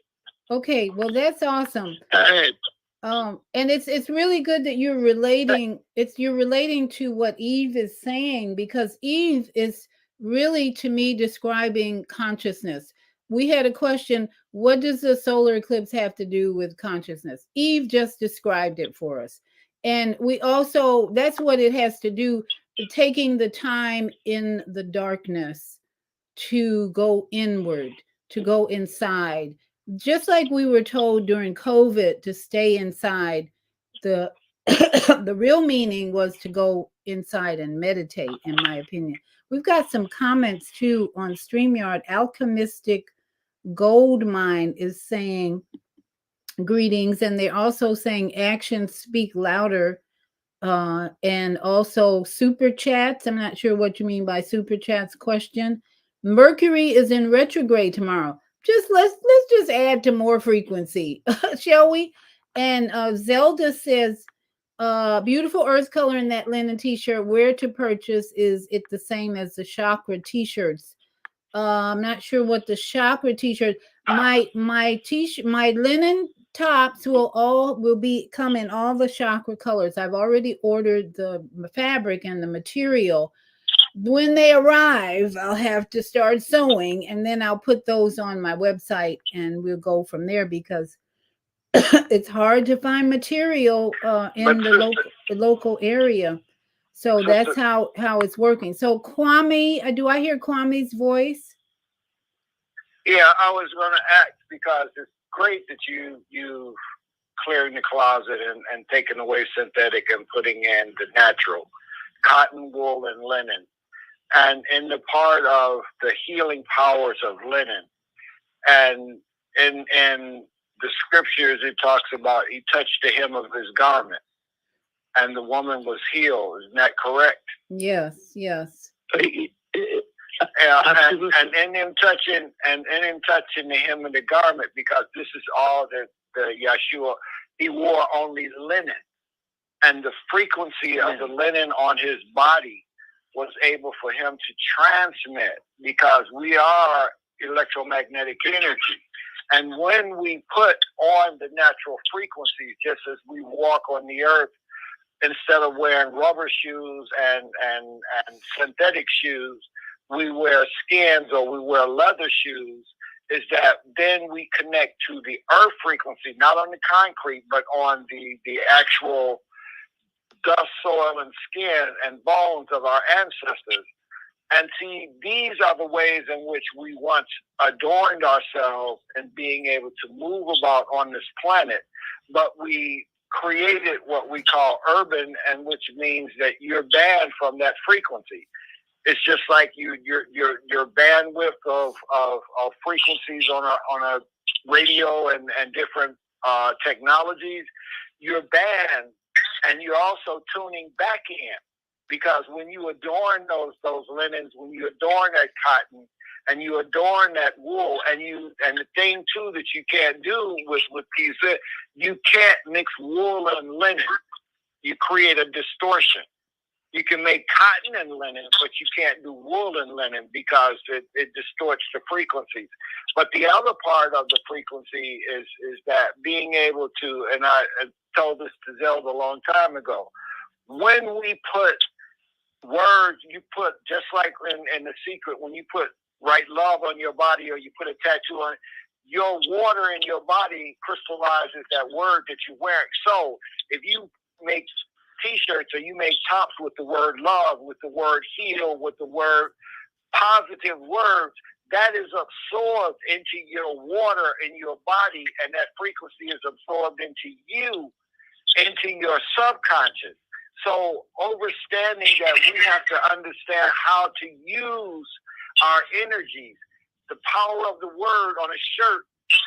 S2: Okay, well that's awesome. And it's really good that you're relating. You're relating to what Eve is saying, because Eve is really, to me, describing consciousness. We had a question: what does the solar eclipse have to do with consciousness? Eve just described it for us, and we also, that's what it has to do. Taking the time in the darkness to go inward, to go inside. Just like we were told during COVID to stay inside, the the real meaning was to go inside and meditate, in my opinion. We've got some comments too on StreamYard. Alchemistic Gold Mine is saying greetings, and they're also saying actions speak louder. And also super chats. I'm not sure what you mean by super chats. Question: Mercury is in retrograde tomorrow. Let's just add to more frequency, shall we? And Zelda says, beautiful earth color in that linen t-shirt. Where to purchase? Is it the same as the chakra t-shirts? I'm not sure what the chakra t-shirt. My t-shirt, my linen tops will come in all the chakra colors. I've already ordered the fabric and the material. When they arrive, I'll have to start sewing, and then I'll put those on my website, and we'll go from there, because it's hard to find material in the local area. So that's how it's working. So Kwame, do I hear Kwame's voice?
S6: Yeah, I was going to ask, because it's great that you clearing the closet and taking away synthetic and putting in the natural, cotton, wool, and linen. And in the part of the healing powers of linen, and in the scriptures, it talks about he touched the hem of his garment, and the woman was healed. Isn't that correct?
S2: Yes.
S6: And in him touching the hem of the garment, because this is all the Yeshua, he wore only linen, and the frequency of the linen on his body was able for him to transmit, because we are electromagnetic energy. And when we put on the natural frequencies, just as we walk on the earth, instead of wearing rubber shoes and synthetic shoes, we wear skins or we wear leather shoes, is that then we connect to the earth frequency, not on the concrete, but on the actual dust, soil, and skin and bones of our ancestors. And see, these are the ways in which we once adorned ourselves in being able to move about on this planet, but we created what we call urban, and which means that you're banned from that frequency. It's just like your bandwidth of frequencies on a radio and different technologies. You're banned, and you're also tuning back in, because when you adorn those linens, when you adorn that cotton, and you adorn that wool, and the thing too that you can't do with pizza, you can't mix wool and linen. You create a distortion. You can make cotton and linen, but you can't do wool and linen because it distorts the frequencies. But the other part of the frequency is that being able to, and I told this to Zelda a long time ago, when we put words, you put, just like in The Secret, when you write love on your body, or you put a tattoo on it, your water in your body crystallizes that word that you're wearing. So if you make T-shirts or you make tops with the word love, with the word heal, with the word positive words, that is absorbed into your water in your body, and that frequency is absorbed into you, into your subconscious. So understanding that we have to understand how to use our energies, the power of the word on a shirt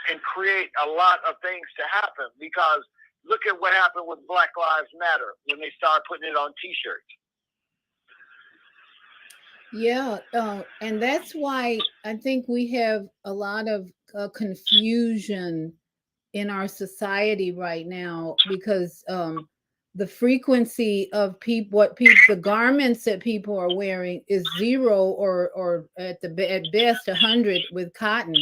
S6: can create a lot of things to happen, because look at what happened with Black Lives Matter when they started putting it on T-shirts.
S2: Yeah, and that's why I think we have a lot of confusion in our society right now, because the frequency of the garments that people are wearing is 0 or at best 100 with cotton.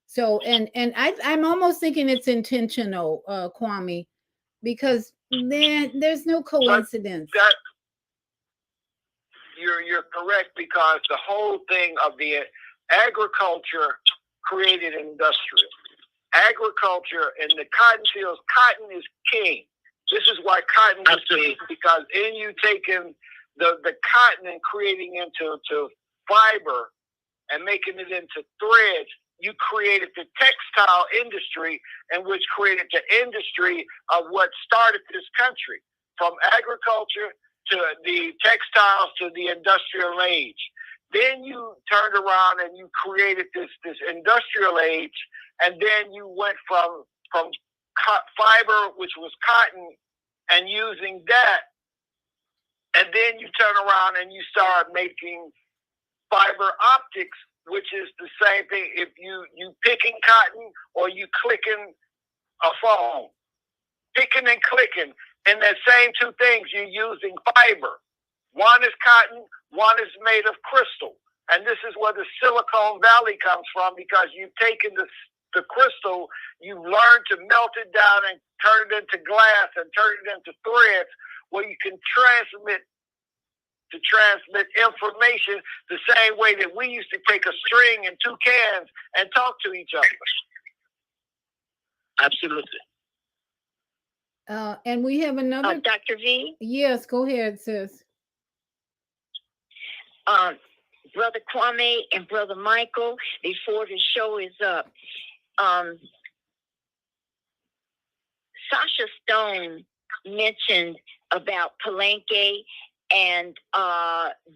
S2: So I'm almost thinking it's intentional, Kwame, because there's no coincidence.
S6: You're correct, because the whole thing of the agriculture created industrial. Agriculture in the cotton fields, cotton is king. This is why cotton is king, because in you taking the cotton and creating into fiber and making it into threads, you created the textile industry, and which created the industry of what started this country, from agriculture to the textiles to the industrial age. Then you turned around and you created this industrial age, and then you went from fiber, which was cotton, and using that, and then you turn around and you start making fiber optics, which is the same thing. If you picking cotton or you clicking a phone, picking and clicking, and that same two things, you're using fiber. One is cotton, one is made of crystal. And this is where the Silicon Valley comes from, because you've taken the crystal, you've learned to melt it down and turn it into glass and turn it into threads where you can transmit information the same way that we used to take a string and two cans and talk to each other. Absolutely.
S2: And we have another.
S8: Dr. V?
S2: Yes, go ahead, sis.
S8: Brother Kwame and Brother Michael, before the show is up, Sasha Stone mentioned about Palenque and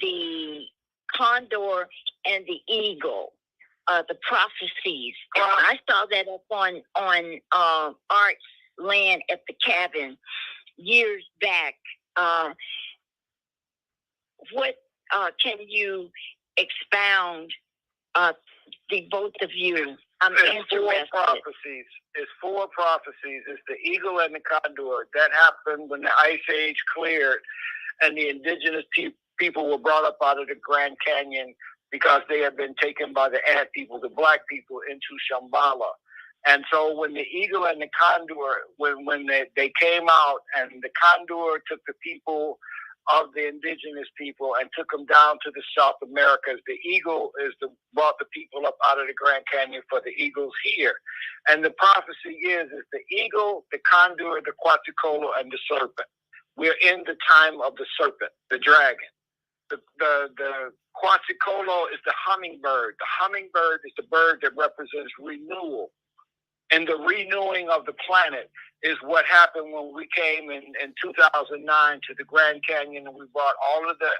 S8: the condor and the eagle, the prophecies. I saw that up on Art's land at the cabin years back. What can you expound, the both of you? I'm interested.
S6: It's 4 prophecies. It's the eagle and the condor. That happened when the Ice Age cleared and the indigenous people were brought up out of the Grand Canyon because they had been taken by the ant people, the black people, into Shambhala. And so when the eagle and the condor, when they came out, and the condor took the people of the indigenous people and took them down to the South Americas, the eagle brought the people up out of the Grand Canyon for the eagles here. And the prophecy is the eagle, the condor, the quetzalcoatl, and the serpent. We're in the time of the serpent, the dragon. The quetzalcoatl is the hummingbird. The hummingbird is the bird that represents renewal. And the renewing of the planet is what happened when we came in 2009 to the Grand Canyon, and we brought all of the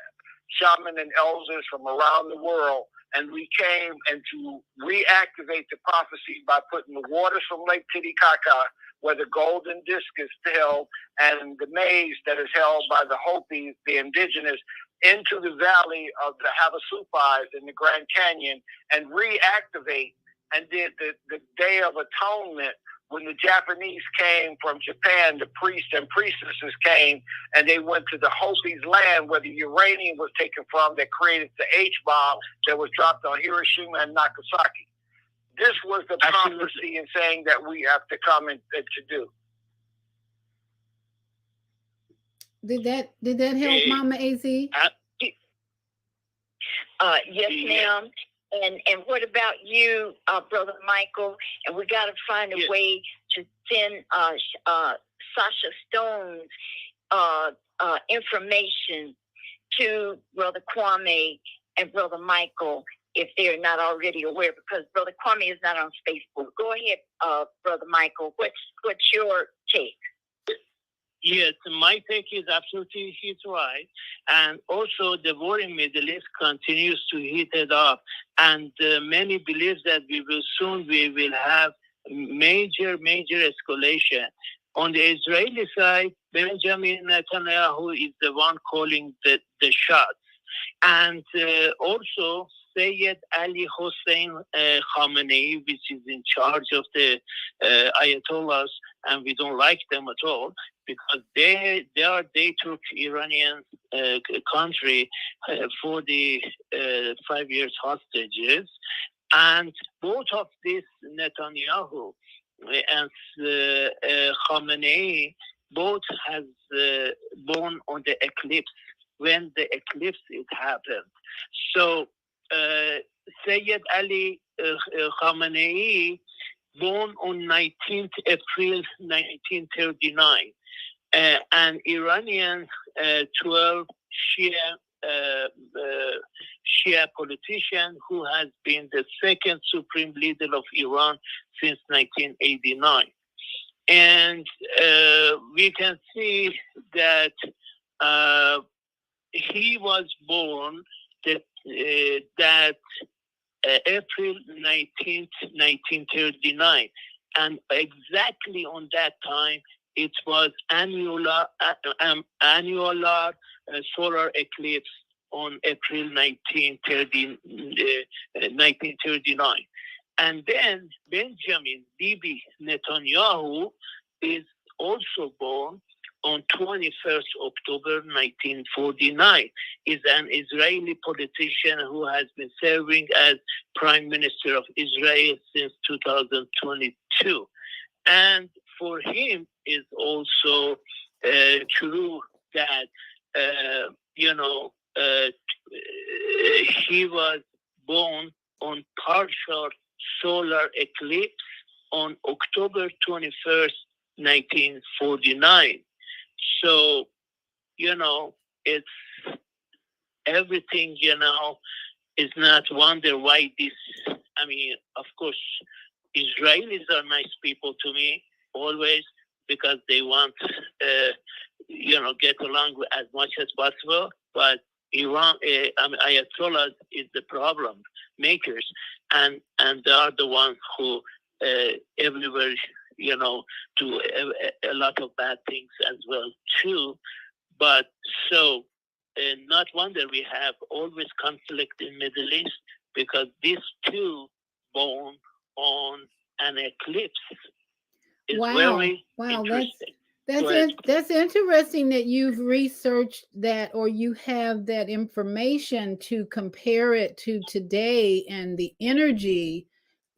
S6: shaman and elders from around the world, and we came and to reactivate the prophecy by putting the waters from Lake Titicaca, where the golden disc is held, and the maize that is held by the Hopis, the indigenous, into the valley of the Havasupais in the Grand Canyon, and reactivate, and did the Day of Atonement. When the Japanese came from Japan, the priests and priestesses came, and they went to the Hopi's land where the uranium was taken from that created the H-bomb that was dropped on Hiroshima and Nagasaki. This was the prophecy in saying that we have to come and to do.
S2: Did that help, Mama AZ?
S8: Yes, ma'am. And what about you, Brother Michael? And we got to find a way to send Sasha Stone's information to Brother Kwame and Brother Michael if they're not already aware, because Brother Kwame is not on Facebook. Go ahead, Brother Michael. What's your take?
S7: Yes, my take is absolutely he's right. And also the war in Middle East continues to heat it up. And many believe that we will have major escalation. On the Israeli side, Benjamin Netanyahu is the one calling the shots. And also Sayyid Ali Hossein Khamenei, which is in charge of the Ayatollahs, and we don't like them at all, because they took Iranian country for the 5 years hostages, and both of this Netanyahu and Khamenei both has born on the eclipse when the eclipse it happened. So Sayyid Ali Khamenei born on 19th April 1939. An Iranian 12 Shia politician who has been the second supreme leader of Iran since 1989. And we can see that he was born that April 19th, 1939. And exactly on that time, it was annular solar eclipse on April 1939. And then Benjamin Bibi Netanyahu is also born on 21st October 1949. Is an Israeli politician who has been serving as Prime Minister of Israel since 2022. And for him is also true that, he was born on partial solar eclipse on October 21st, 1949. So, it's everything, is not wonder why this, of course, Israelis are nice people to me always, because they want, get along with as much as possible. But Iran, Ayatollahs is the problem makers, and they are the ones who everywhere, do a lot of bad things as well too. But so, not wonder we have always conflict in Middle East, because these two born on an eclipse is very interesting.
S2: That's interesting that you've researched that, or you have that information to compare it to today and the energy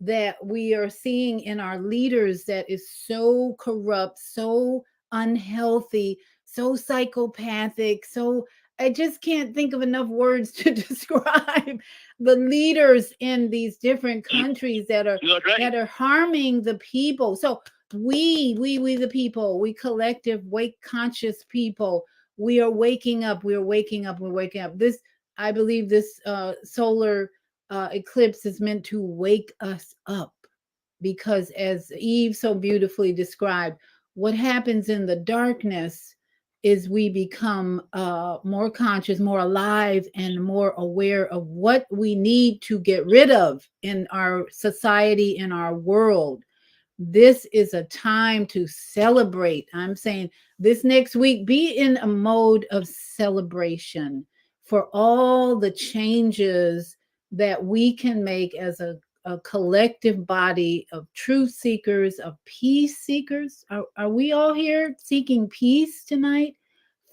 S2: that we are seeing in our leaders that is so corrupt, so unhealthy, so psychopathic. So I just can't think of enough words to describe the leaders in these different countries that are harming the people. So we the people, we collective wake conscious people, we are waking up, we're waking up, we're waking up. This, I believe this solar eclipse is meant to wake us up, because as Eve so beautifully described, what happens in the darkness is we become more conscious, more alive, and more aware of what we need to get rid of in our society, in our world. This is a time to celebrate. I'm saying this next week, be in a mode of celebration for all the changes that we can make as a collective body of truth seekers, of peace seekers. Are we all here seeking peace tonight?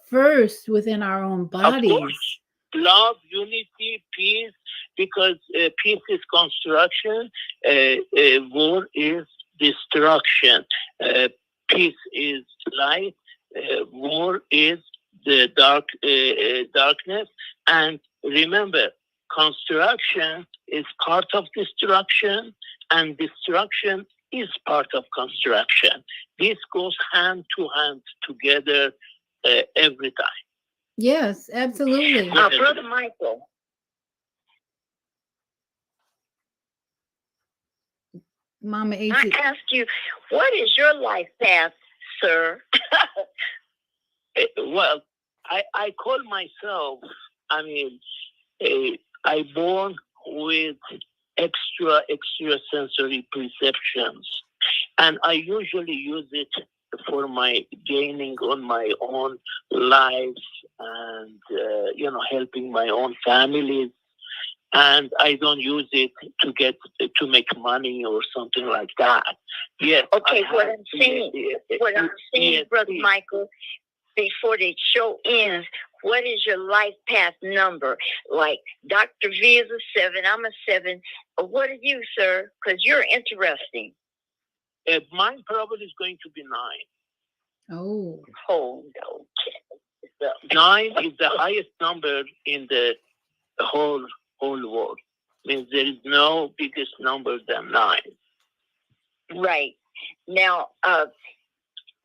S2: First, within our own bodies.
S7: Of course. Love, unity, peace, because peace is construction, war is destruction. Peace is light. War is the darkness. And remember, construction is part of destruction, and destruction is part of construction. This goes hand to hand together every time.
S2: Yes, absolutely.
S8: Brother Michael.
S2: Mama H.
S8: I ask you, what is your life path, sir?
S7: Well, I call myself, I born with extrasensory perceptions, and I usually use it for my gaining on my own life and, helping my own families. And I don't use it to make money or something like that. Yes.
S8: Okay, what I'm saying, Brother Michael, before the show ends, what is your life path number? Like Dr. V is a 7, I'm a 7. What are you, sir? Because you're interesting.
S7: Mine probably is going to be 9.
S2: Oh,
S7: no. 9 is the highest number in the whole world. Means there is no biggest number than 9.
S8: Right. Now,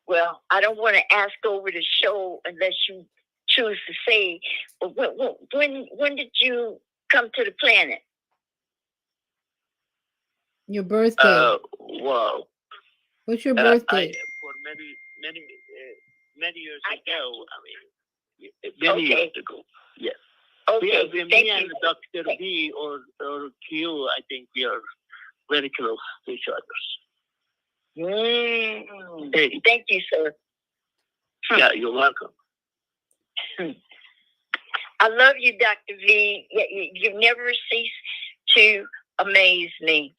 S8: well, I don't want to ask over the show unless you choose to say, when did you come to the planet?
S2: Your birthday.
S7: Wow.
S2: What's your birthday?
S7: For many years ago. Many years ago. Yes.
S8: Okay.
S7: Me and Dr. B or Q, I think we are very close to each other.
S8: Hey. Thank you, sir.
S7: Yeah, you're welcome.
S8: I love you, Dr. V. You never cease to amaze me.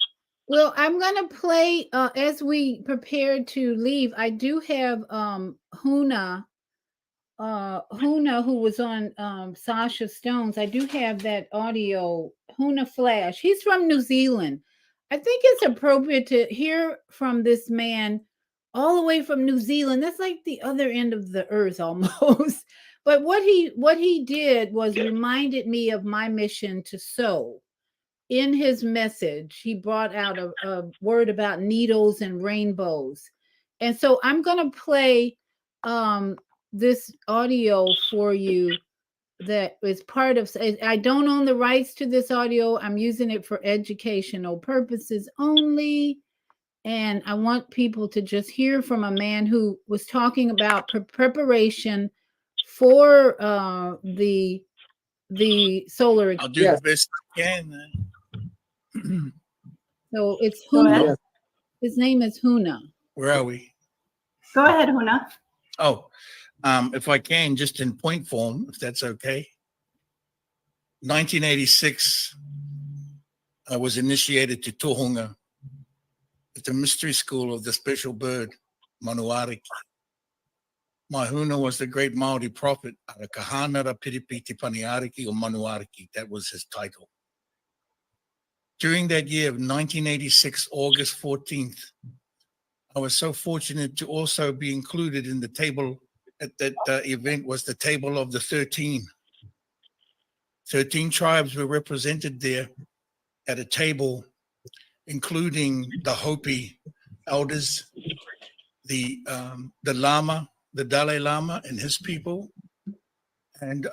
S2: Well, I'm going to play, as we prepare to leave, I do have Huna, who was on Sasha Stone's. I do have that audio, Huna Flash. He's from New Zealand. I think it's appropriate to hear from this man all the way from New Zealand. That's like the other end of the earth almost. But what he did was reminded me of my mission to sow. In his message, he brought out a word about needles and rainbows. And so I'm going to play this audio for you that is part of, I don't own the rights to this audio. I'm using it for educational purposes only. And I want people to just hear from a man who was talking about preparation for the solar eclipse.
S10: I'll do the best I can.
S2: So it's Huna. His name is Huna.
S10: Where are we?
S11: Go ahead, Huna.
S10: Oh, if I can, just in point form, if that's okay. 1986, I was initiated to Tohunga at the mystery school of the special bird, Manuariki. Mahuna was the great Maori prophet, Ara Kahanara Piripiti Paniariki or Manuariki. That was his title. During that year of 1986, August 14th, I was so fortunate to also be included in the table at that event was the table of the 13. 13 tribes were represented there at a table, including the Hopi elders, the Lama, the Dalai Lama and his people, and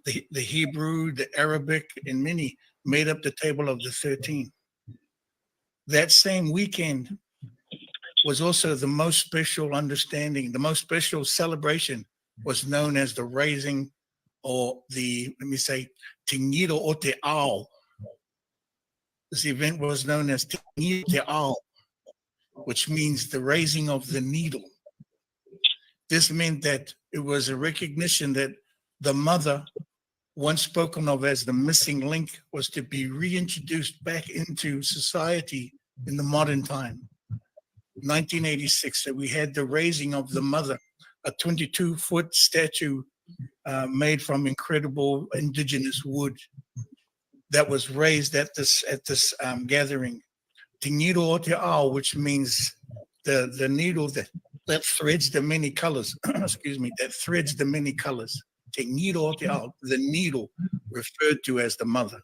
S10: the Hebrew, the Arabic, and many made up the table of the 13. That same weekend was also the most special understanding, the most special celebration was known as the raising, or the, let me say, Tingido o Te Ao. This event was known as Tingido Te Ao, which means the raising of the needle. This meant that it was a recognition that the mother, once spoken of as the missing link, was to be reintroduced back into society in the modern time. 1986, that we had the raising of the mother, a 22-foot statue made from incredible indigenous wood that was raised at this gathering. Tingido o Te Ao, which means the needle that threads the many colors. Excuse me, that threads the many colors. Tingido o Te Ao, the needle referred to as the mother.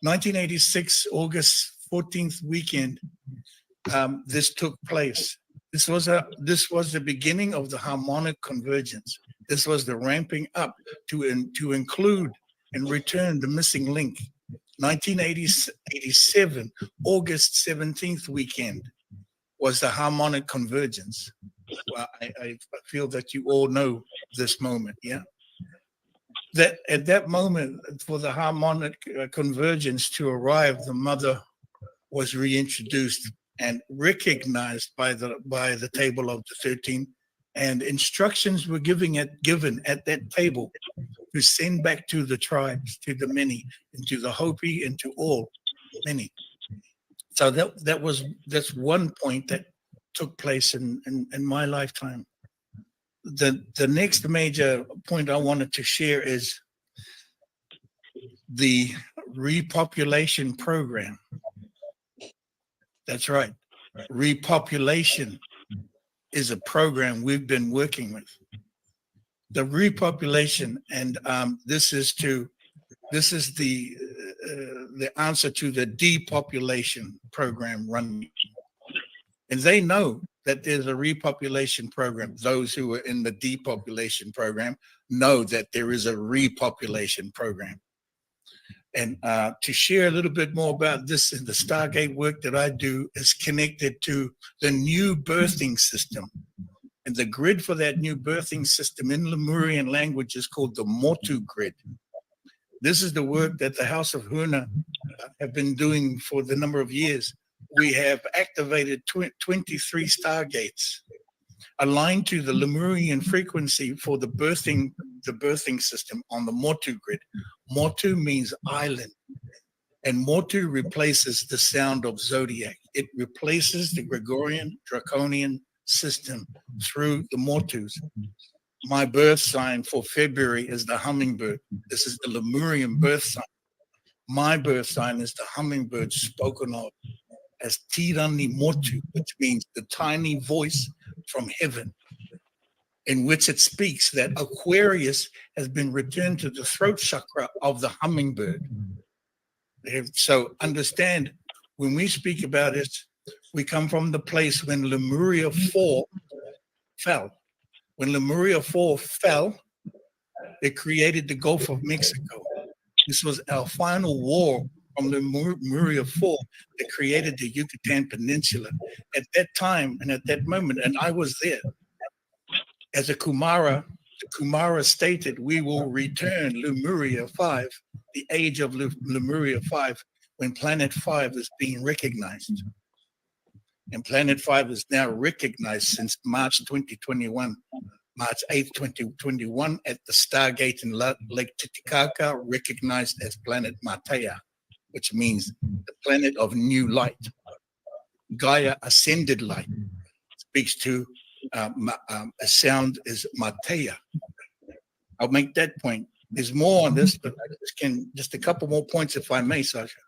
S10: 1986, August 14th weekend, this took place. This was the beginning of the harmonic convergence. This was the ramping up to include and return the missing link. 1987, August 17th weekend was the harmonic convergence. Well, I feel that you all know this moment, yeah? That at that moment, for the harmonic convergence to arrive, the mother was reintroduced and recognized by the table of the 13, and instructions were given at that table to send back to the tribes, to the many, and to the Hopi, and to all many. So that's one point that took place in my lifetime. The next major point I wanted to share is the repopulation program. That's right. Repopulation is a program we've been working with. The repopulation, and this is the answer to the depopulation program running. And they know that there's a repopulation program. Those who are in the depopulation program know that there is a repopulation program. And to share a little bit more about this, in the Stargate work that I do is connected to the new birthing system. And the grid for that new birthing system in Lemurian language is called the Motu grid. This is the work that the House of Huna have been doing for the number of years. We have activated 23 Stargates aligned to the Lemurian frequency for the birthing system on the Motu grid. Motu means island, and Motu replaces the sound of zodiac. It replaces the Gregorian draconian system through the Motus. My birth sign for February is the hummingbird. This is the Lemurian birth sign. My birth sign is the hummingbird, spoken of as Tirani Motu, which means the tiny voice from heaven, in which it speaks that Aquarius has been returned to the throat chakra of the hummingbird. So understand, when we speak about it, we come from the place when Lemuria 4 fell. When Lemuria 4 fell, it created the Gulf of Mexico. This was our final war from Lemuria 4 that created the Yucatan Peninsula. At that time and at that moment, and I was there, as a Kumara, the Kumara stated, we will return Lemuria 5, the age of Lemuria 5, when Planet 5 is being recognized. And Planet 5 is now recognized since March 2021, March 8th, 2021, at the Stargate in Lake Titicaca, recognized as Planet Matea, which means the planet of new light. Gaia ascended light, speaks to sound is Matea. I'll make that point. There's more on this, but just a couple more points, if I may, Sasha.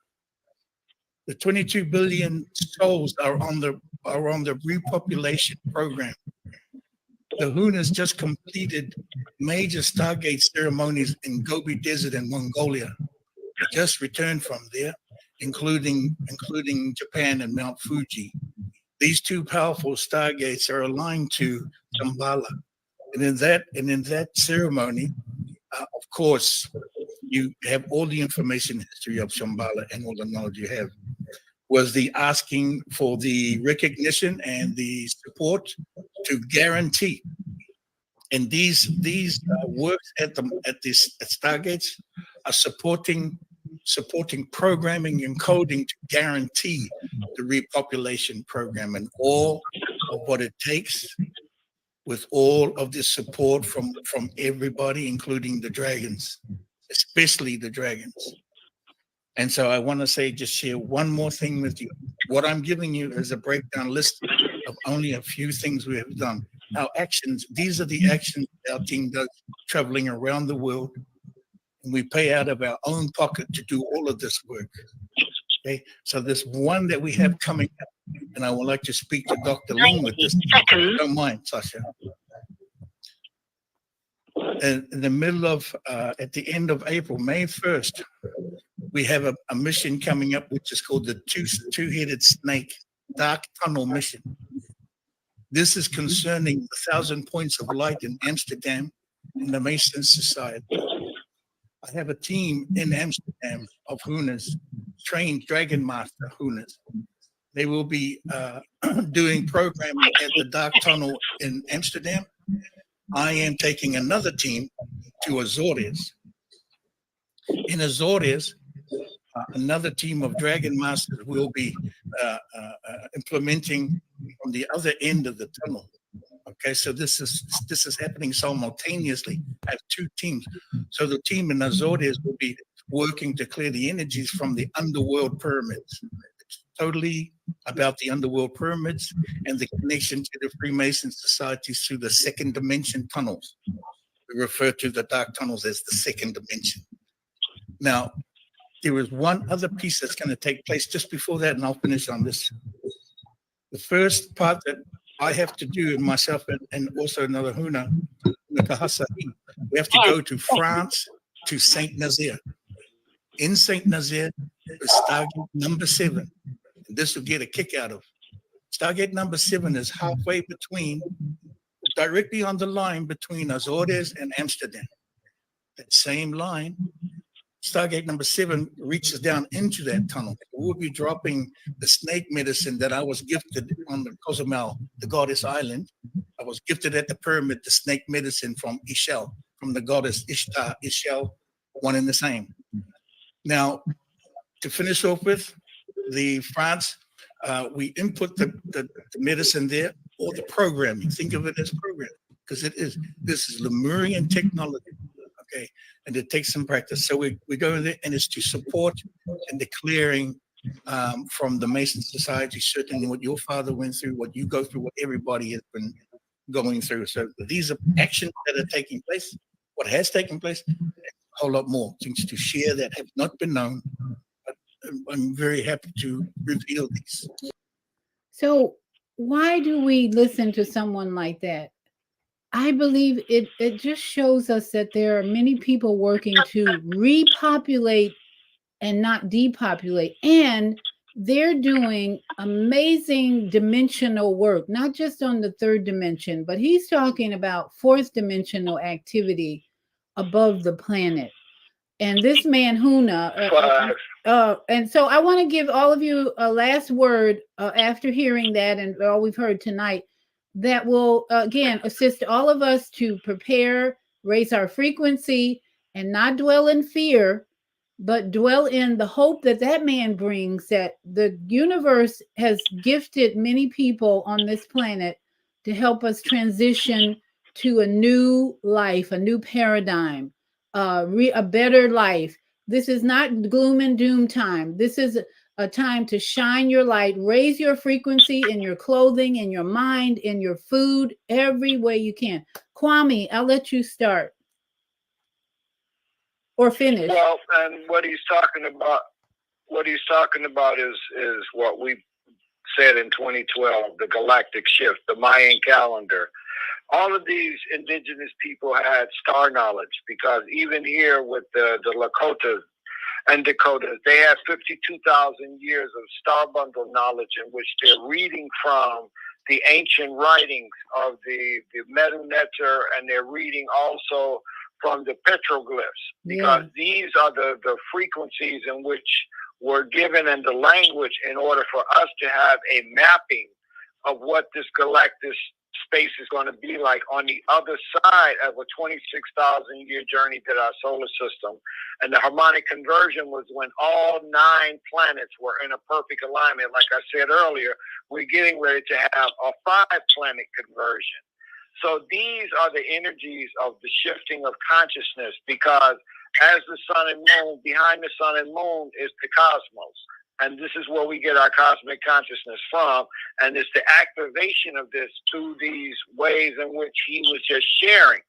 S10: The 22 billion souls are on the repopulation program. The Hunas just completed major Stargate ceremonies in Gobi Desert in Mongolia. They just returned from there, including Japan and Mount Fuji. These two powerful Stargates are aligned to Shambhala. And in that ceremony, of course, you have all the information history of Shambhala and all the knowledge you have. Was the asking for the recognition and the support to guarantee. And these works at Stargates are supporting programming and coding to guarantee the repopulation program and all of what it takes, with all of the support from everybody, including the dragons, especially the dragons. And so I want to just share one more thing with you. What I'm giving you is a breakdown list of only a few things we have done. Our actions, these are the actions our team does traveling around the world. And we pay out of our own pocket to do all of this work. Okay, so this one that we have coming up, and I would like to speak to Dr. Ling with this. Don't mind, Sasha. In the middle of, at the end of April, May 1st, we have a mission coming up, which is called the Two-Headed Snake Dark Tunnel Mission. This is concerning the 1,000 Points of Light in Amsterdam in the Mason Society. I have a team in Amsterdam of Hunas, trained Dragon Master Hunas. They will be doing programming at the Dark Tunnel in Amsterdam. I am taking another team to Azores. In Azores, another team of Dragon Masters will be implementing from the other end of the tunnel. Okay, so this is happening simultaneously. I have two teams. So the team in Azores will be working to clear the energies from the underworld pyramids. It's totally about the underworld pyramids and the connection to the Freemason societies through the second dimension tunnels. We refer to the dark tunnels as the second dimension. Now, there is one other piece that's going to take place just before that, and I'll finish on this. The first part that I have to do, myself and also another Huna, we have to go to France, to Saint Nazaire. In Saint Nazaire is Stargate number 7. And this will get a kick out of. Stargate number 7 is halfway between, directly on the line between Azores and Amsterdam. That same line, Stargate number 7 reaches down into that tunnel. We'll be dropping the snake medicine that I was gifted on the Cozumel, the goddess island. I was gifted at the pyramid, the snake medicine from Ishel, from the goddess Ishtar, Ishel, one and the same. Now, to finish off with, the France, we input the medicine there, or the programming. Think of it as programming, because this is Lemurian technology. Okay, and it takes some practice. So we go in there, and it's to support and the clearing from the Mason Society, certainly what your father went through, what you go through, what everybody has been going through. So these are actions that are taking place. What has taken place, a whole lot more things to share that have not been known. But I'm very happy to reveal these.
S2: So why do we listen to someone like that? I believe it just shows us that there are many people working to repopulate and not depopulate. And they're doing amazing dimensional work, not just on the third dimension, but he's talking about fourth dimensional activity above the planet. And this man, Huna, and so I want to give all of you a last word after hearing that and all we've heard tonight, that will, again, assist all of us to prepare, raise our frequency, and not dwell in fear, but dwell in the hope that that man brings, that the universe has gifted many people on this planet to help us transition to a new life, a new paradigm, a better life. This is not gloom and doom time. This is a time to shine your light, raise your frequency in your clothing, in your mind, in your food, every way you can. Kwame, I'll let you start or finish.
S6: Well, and what he's talking about is what we said in 2012, the galactic shift, the Mayan calendar. All of these indigenous people had star knowledge, because even here with the Lakotas and Dakotas, they have 52,000 years of star bundle knowledge in which they're reading from the ancient writings of the Medu Neter, and they're reading also from the petroglyphs, because these are the frequencies in which were given in the language in order for us to have a mapping of what this galactic space is going to be like on the other side of a 26,000 year journey to our solar system. And the harmonic conversion was when all 9 planets were in a perfect alignment. Like I said earlier, we're getting ready to have a 5 planet conversion. So these are the energies of the shifting of consciousness, because as the sun and moon, behind the sun and moon is the cosmos. And this is where we get our cosmic consciousness from. And it's the activation of this through these ways in which he was just sharing.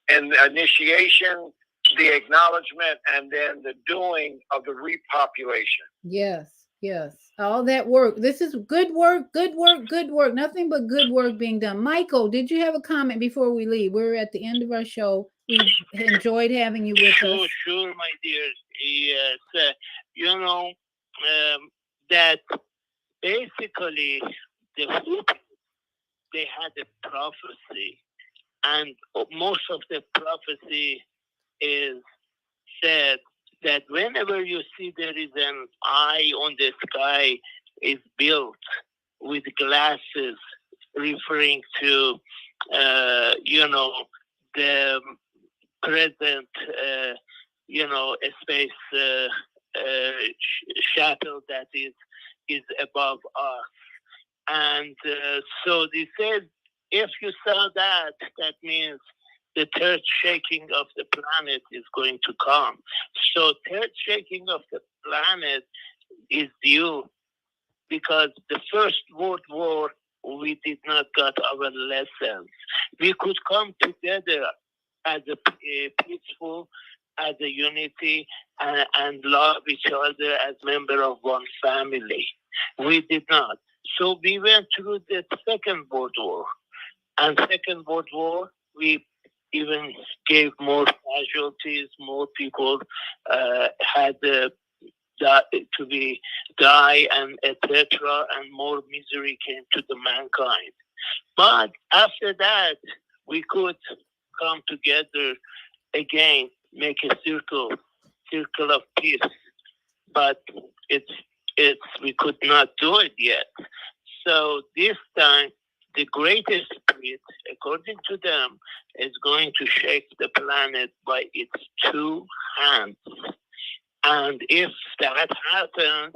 S6: And the initiation, the acknowledgement, and then the doing of the repopulation.
S2: Yes. All that work. This is good work, good work, good work. Nothing but good work being done. Michael, did you have a comment before we leave? We're at the end of our show. We enjoyed having you with us.
S7: Sure, my dear. Yes. That basically the Hoopi, they had a prophecy, and most of the prophecy is said that whenever you see there is an eye on the sky is built with glasses, referring to, the present, a space shuttle that is above us. And so they said, if you saw that, that means the third shaking of the planet is going to come. So third shaking of the planet is due, because the First World War, we did not get our lessons. We could come together as a peaceful, as a unity, and love each other as member of one family. We did not. So we went through the Second World War. And Second World War, we even gave more casualties, more people had to die, and etc., and more misery came to the mankind. But after that, we could come together again, make a circle of peace. But we could not do it yet. So this time, the greatest spirit, according to them, is going to shake the planet by its 2 hands. And if that happens,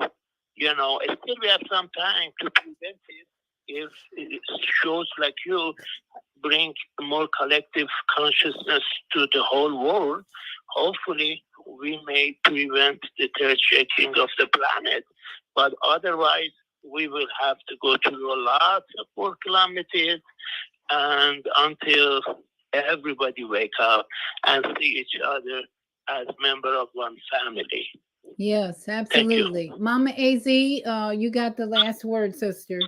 S7: still we have some time to prevent it. If shows like you bring more collective consciousness to the whole world, hopefully we may prevent the third shaking of the planet. But otherwise, we will have to go through a lot of more calamities, and until everybody wake up and see each other as member of one family.
S2: Yes, absolutely. Mama AZ, you got the last word, sister.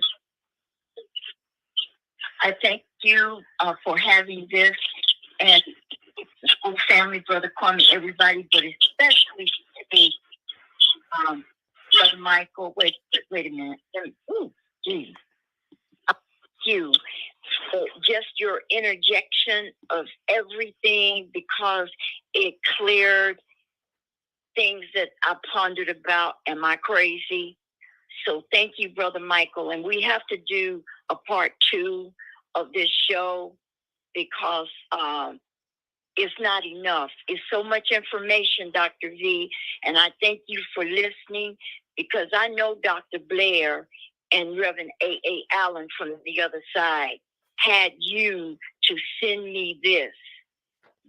S8: I thank you for having this, and the whole family, Brother Kwame, everybody, but especially Brother Michael. Wait a minute. Ooh, geez. You for just your interjection of everything, because it cleared things that I pondered about. Am I crazy? So thank you, Brother Michael. And we have to do a part 2 of this show, because it's not enough. It's so much information, Dr. V, and I thank you for listening, because I know Dr. Blair and Reverend A.A. Allen from the other side had you to send me this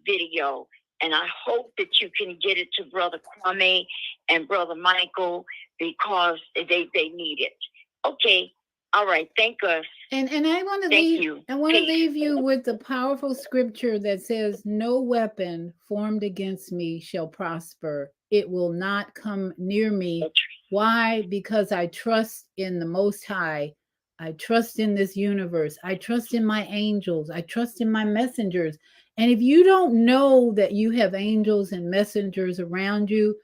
S8: video, And I hope that you can get it to Brother Kwame and Brother Michael because they need it. Okay. All right. Thank us.
S2: And I want to
S8: Thank
S2: leave
S8: you.
S2: I want to
S8: Peace.
S2: leave you with the powerful scripture that says, "No weapon formed against me shall prosper. It will not come near me." Why? Because I trust in the Most High. I trust in this universe. I trust in my angels. I trust in my messengers. And if you don't know that you have angels and messengers around you,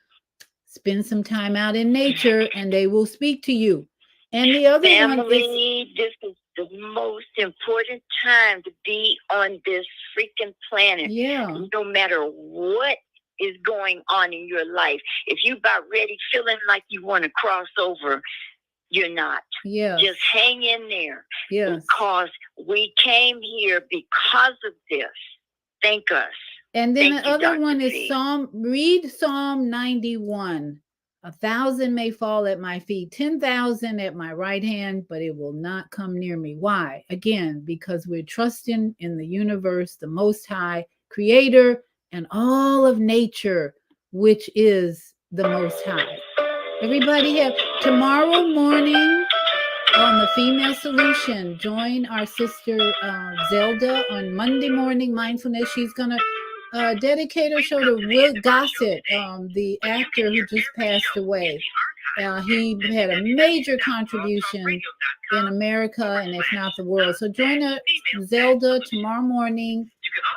S2: spend some time out in nature and they will speak to you. And the other one is,
S8: Family, this is the most important time to be on this freaking planet.
S2: yeah,
S8: No matter what is going on in your life, if you about ready, feeling like you want to cross over, you're not.
S2: yeah,
S8: Just hang in there.
S2: yes.
S8: Because we came here because of this. Thank us.
S2: And then
S8: Thank
S2: the
S8: you,
S2: other
S8: Dr.
S2: one is
S8: V.
S2: read Psalm 91. 1,000 may fall at my feet, 10,000 at my right hand, but it will not come near me. Why? Again, because we're trusting in the universe, the Most High Creator, and all of nature, which is the Most High. Everybody have tomorrow morning on the Female Solution. Join our sister Zelda on Monday morning mindfulness. She's gonna dedicate her show to Will Gossett, the actor who just passed away. He had a major contribution in America and if not the world. So join Zelda tomorrow morning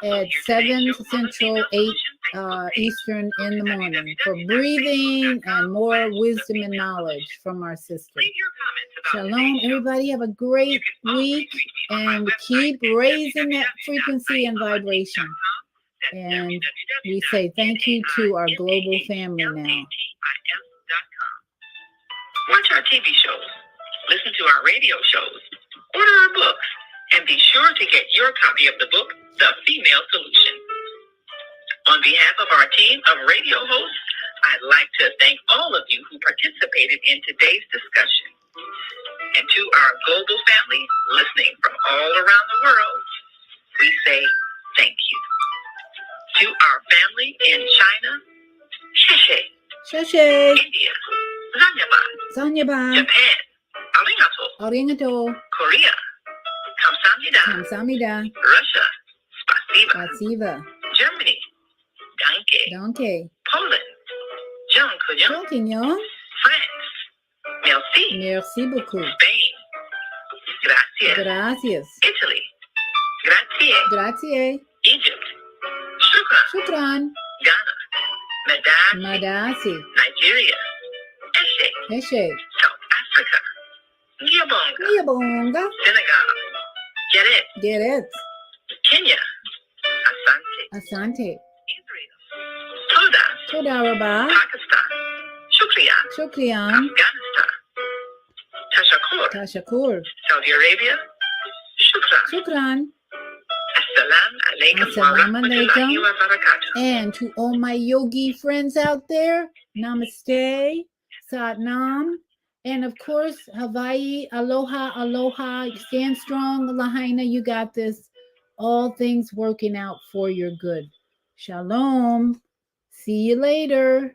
S2: at 7 Central, 8 Eastern in the morning for breathing and more wisdom and knowledge from our sister. Shalom, everybody. Have a great week and keep raising that frequency and vibration. And we say thank you to our global family now.
S3: Watch our TV shows, listen to our radio shows, order our books, and be sure to get your copy of the book, The Female Solution. On behalf of our team of radio hosts, I'd like to thank all of you who participated in today's discussion. And to our global family listening from all around the world, we say thank you. To our family in China, Sheshe.
S2: Sheshe.
S3: India, Zanyaba.
S2: Zanyaba.
S3: Japan, Arigato.
S2: Arigato.
S3: Korea, Kamsamnida.
S2: Kamsamnida.
S3: Russia, Spasiba.
S2: Spasiba.
S3: Germany, Danke.
S2: Danke.
S3: Poland, Jean-Couillon.
S2: Jean-Couillon.
S3: France, merci.
S2: Merci beaucoup.
S3: Spain, gracias.
S2: Gracias.
S3: Italy, grazie.
S2: Grazie.
S3: Egypt, shukran.
S2: Shukran.
S3: Ghana, madasi.
S2: Madasi.
S3: Nigeria, eshe.
S2: Eshe.
S3: South Africa, ngiyabonga.
S2: Ngiyabonga.
S3: Senegal, get it.
S2: Get it.
S3: Kenya, asante.
S2: Asante.
S3: Israel, toda.
S2: Toda Rabba.
S3: Pakistan, shukriya.
S2: Shukriyan.
S3: Afghanistan, tashakur.
S2: Tashakur.
S3: Saudi Arabia, shukran.
S2: Shukran.
S3: Assalamu alaikum wa
S2: Assalamu
S3: rahmatullahi
S2: alaikum.
S3: wa barakatuh.
S2: And to all my yogi friends out there, namaste, satnam, and of course, Hawaii, aloha, aloha, stand strong, Lahaina, you got this. All things working out for your good. Shalom. See you later.